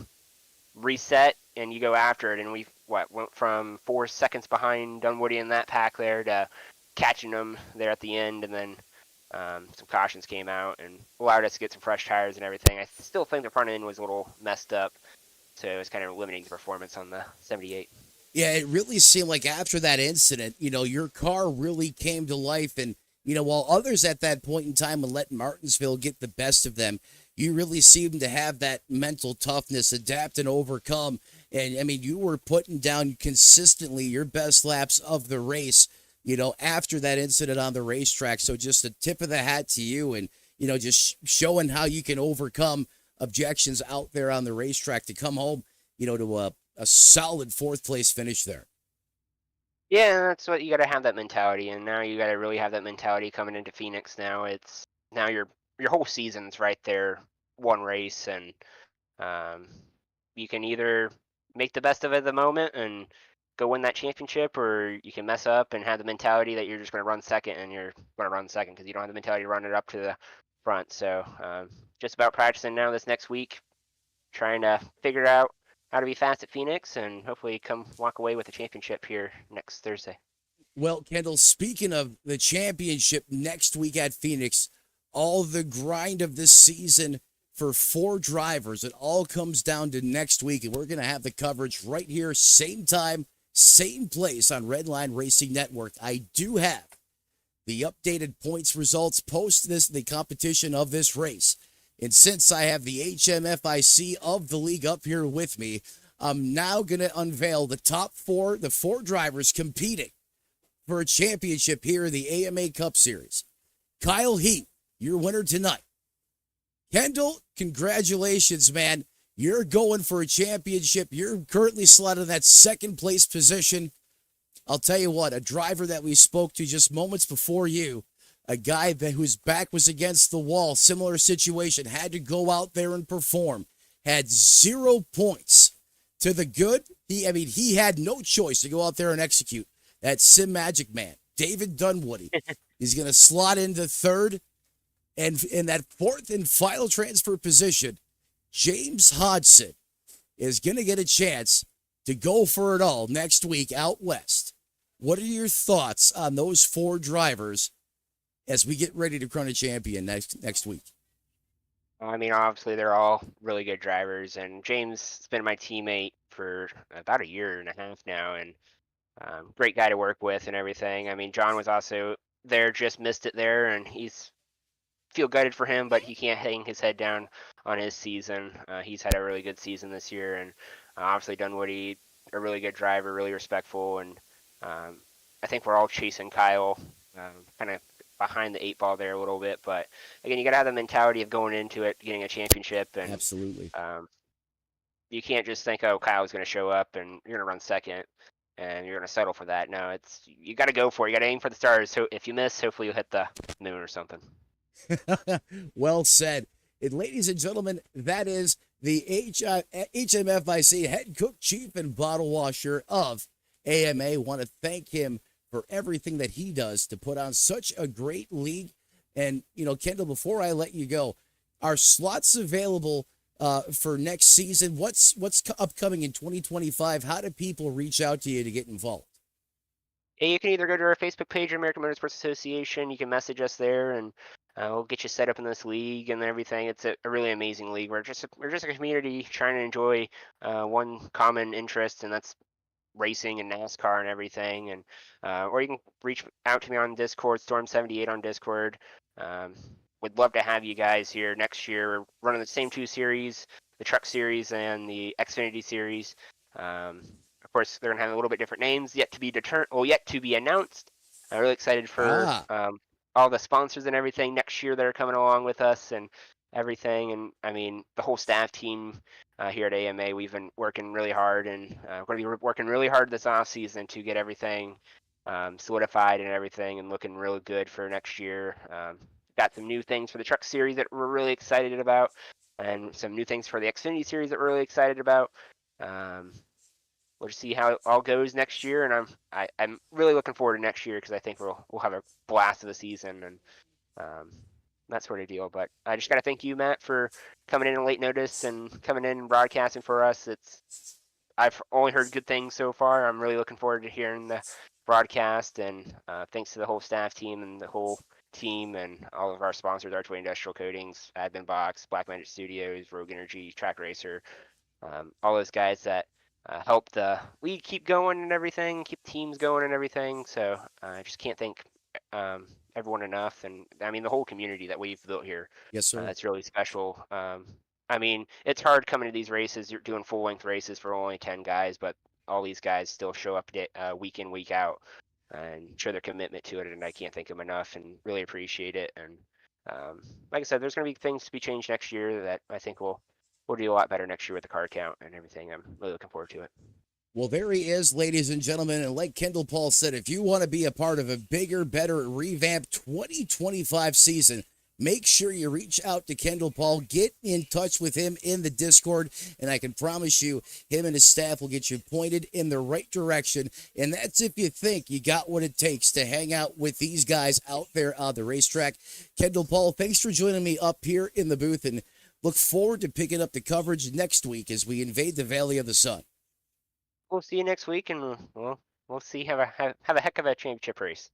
Speaker 3: reset and you go after it, and we went from 4 seconds behind Dunwoody in that pack there to catching them there at the end, and then some cautions came out and allowed us to get some fresh tires and everything. I still think the front end was a little messed up, so it was kind of limiting the performance on the 78.
Speaker 1: Yeah, it really seemed like after that incident, your car really came to life. And, while others at that point in time would let Martinsville get the best of them, you really seemed to have that mental toughness, adapt and overcome. And, I mean, you were putting down consistently your best laps of the race, after that incident on the racetrack. So just a tip of the hat to you, and, just showing how you can overcome objections out there on the racetrack to come home, to a solid 4th place finish there.
Speaker 3: Yeah, that's what you got to have, that mentality. And now you got to really have that mentality coming into Phoenix. Now your whole season's right there, one race, and you can either make the best of it at the moment and go win that championship, or you can mess up and have the mentality that you're just going to run second, and you're going to run second because you don't have the mentality to run it up to the front. So just about practicing now this next week, trying to figure out how to be fast at Phoenix, and hopefully come walk away with a championship here next Thursday.
Speaker 1: Well, Kendall, speaking of the championship next week at Phoenix, all the grind of this season for 4 drivers. It all comes down to next week, and we're going to have the coverage right here, same time, same place on Redline Racing Network. I do have the updated points results post the competition of this race. And since I have the HMFIC of the league up here with me, I'm now going to unveil the top 4, the 4 drivers competing for a championship here in the AMA Cup Series. Kyle Heath, your winner tonight. Kendall, congratulations, man. You're going for a championship. You're currently slotted in that second place position. I'll tell you what, a driver that we spoke to just moments before you, a guy whose back was against the wall, similar situation, had to go out there and perform, had 0 points. To the good, he had no choice to go out there and execute. That's Sim Magic Man, David Dunwoody. He's going to slot into third. And in that 4th and final transfer position, James Hodson is going to get a chance to go for it all next week out west. What are your thoughts on those 4 drivers as we get ready to crown a champion next week?
Speaker 3: I mean, obviously they're all really good drivers, and James has been my teammate for about a year and a half now, and great guy to work with and everything. I mean, John was also there, just missed it there, and feel gutted for him, but he can't hang his head down on his season. He's had a really good season this year, and obviously Dunwoody, a really good driver, really respectful, and I think we're all chasing Kyle, kind of behind the 8 ball there a little bit. But again, you got to have the mentality of going into it, getting a championship, and
Speaker 1: absolutely,
Speaker 3: you can't just think, oh, Kyle's going to show up and you're going to run second and you're going to settle for that. No, you got to go for it. You got to aim for the stars. So if you miss, hopefully you'll hit the moon or something.
Speaker 1: Well said. And ladies and gentlemen, that is the HMFIC head cook, chief, and bottle washer of AMA. Want to thank him for everything that he does to put on such a great league. And, Kendall, before I let you go, are slots available for next season? What's upcoming in 2025? How do people reach out to you to get involved?
Speaker 3: Hey, you can either go to our Facebook page, American Motorsports Association. You can message us there, and we'll get you set up in this league and everything. It's a really amazing league. We're just a community trying to enjoy one common interest, and that's racing and NASCAR and everything. And or you can reach out to me on Discord, Storm78 on Discord. Would love to have you guys here next year. We're running the same 2 series, the Truck Series and the Xfinity Series. Of course, they're gonna have a little bit different names, yet to be announced. I'm really excited for all the sponsors and everything next year that are coming along with us and everything. And I mean, the whole staff team here at AMA, we've been working really hard, and we're going to be working really hard this off season to get everything solidified and everything, and looking really good for next year. Got some new things for the Truck Series that we're really excited about, and some new things for the Xfinity Series that we're really excited about. We'll just see how it all goes next year, and I'm really looking forward to next year because I think we'll have a blast of the season and that sort of deal. But I just got to thank you, Matt, for coming in on late notice and coming in and broadcasting for us. I've only heard good things so far. I'm really looking forward to hearing the broadcast, and thanks to the whole staff team and the whole team and all of our sponsors, Archway Industrial Coatings, Admin Boxx, Black Magic Studios, Rogue Energy, Track Racer, all those guys that help the league keep going and everything, keep teams going and everything. So I just can't thank everyone enough. And I mean, the whole community that we've built here.
Speaker 1: Yes, sir.
Speaker 3: That's really special. I mean, it's hard coming to these races. You're doing full length races for only 10 guys, but all these guys still show up week in, week out and show their commitment to it. And I can't thank them enough and really appreciate it. And like I said, there's going to be things to be changed next year that I think we'll do a lot better next year with the car count and everything. I'm really looking forward to it.
Speaker 1: Well, there he is, ladies and gentlemen. And like Kendall Paul said, if you want to be a part of a bigger, better, revamped 2025 season, make sure you reach out to Kendall Paul. Get in touch with him in the Discord, and I can promise you, him and his staff will get you pointed in the right direction. And that's if you think you got what it takes to hang out with these guys out there on the racetrack. Kendall Paul, thanks for joining me up here in the booth, and look forward to picking up the coverage next week as we invade the Valley of the Sun.
Speaker 3: We'll see you next week, and we'll see have a heck of a championship race.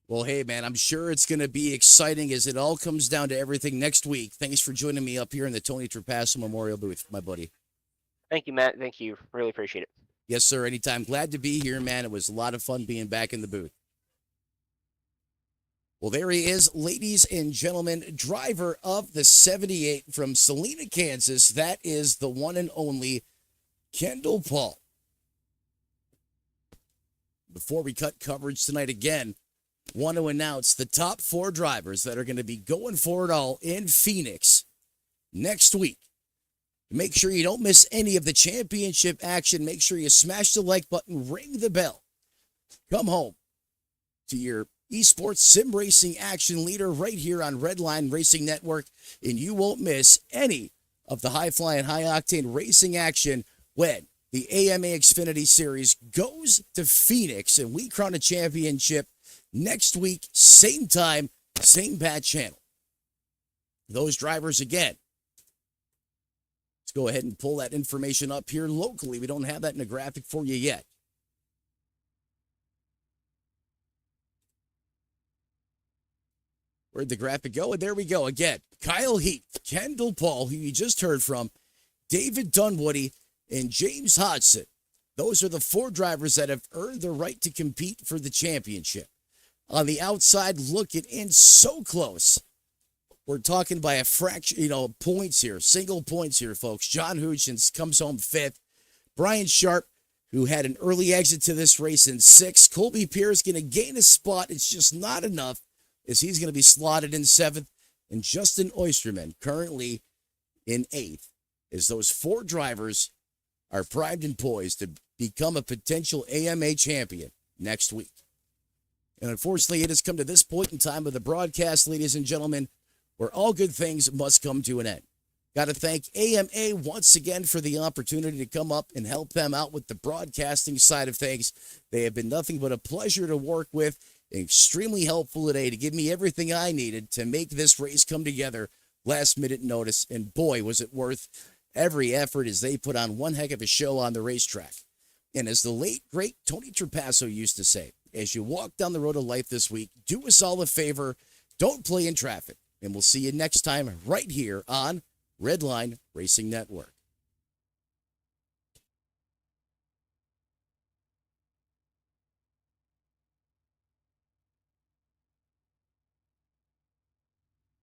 Speaker 1: Well, hey, man, I'm sure it's going to be exciting as it all comes down to everything next week. Thanks for joining me up here in the Tony Trapasso Memorial booth, my buddy.
Speaker 3: Thank you, Matt. Thank you. Really appreciate it.
Speaker 1: Yes, sir. Anytime. Glad to be here, man. It was a lot of fun being back in the booth. Well, there he is, ladies and gentlemen, driver of the 78 from Salina, Kansas. That is the one and only Kendall Paul. Before we cut coverage tonight again, want to announce the top 4 drivers that are going to be going for it all in Phoenix next week. Make sure you don't miss any of the championship action. Make sure you smash the like button, ring the bell. Come home to your esports sim racing action leader right here on Redline Racing Network, and you won't miss any of the high-flying, high-octane racing action when the AMA Xfinity Series goes to Phoenix, and we crown a championship next week, same time, same bad channel. Those drivers again. Let's go ahead and pull that information up here locally. We don't have that in a graphic for you yet. Where'd the graphic go? And there we go again. Kyle Heath, Kendall Paul, who you just heard from, David Dunwoody, and James Hodgson. Those are the 4 drivers that have earned the right to compete for the championship. On the outside, looking in so close. We're talking by a fraction, points here, single points here, folks. John Hutchins comes home 5th. Brian Sharp, who had an early exit to this race, in 6th. Colby Pierce going to gain a spot. It's just not enough, as he's going to be slotted in 7th. And Justin Oysterman currently in 8th, as those 4 drivers are primed and poised to become a potential AMA champion next week. And unfortunately, it has come to this point in time of the broadcast, ladies and gentlemen, where all good things must come to an end. Got to thank AMA once again for the opportunity to come up and help them out with the broadcasting side of things. They have been nothing but a pleasure to work with, extremely helpful today to give me everything I needed to make this race come together last minute notice. And boy, was it worth every effort, as they put on one heck of a show on the racetrack. And as the late, great Tony Trapasso used to say, as you walk down the road of life this week, do us all a favor, don't play in traffic. And we'll see you next time right here on Redline Racing Network.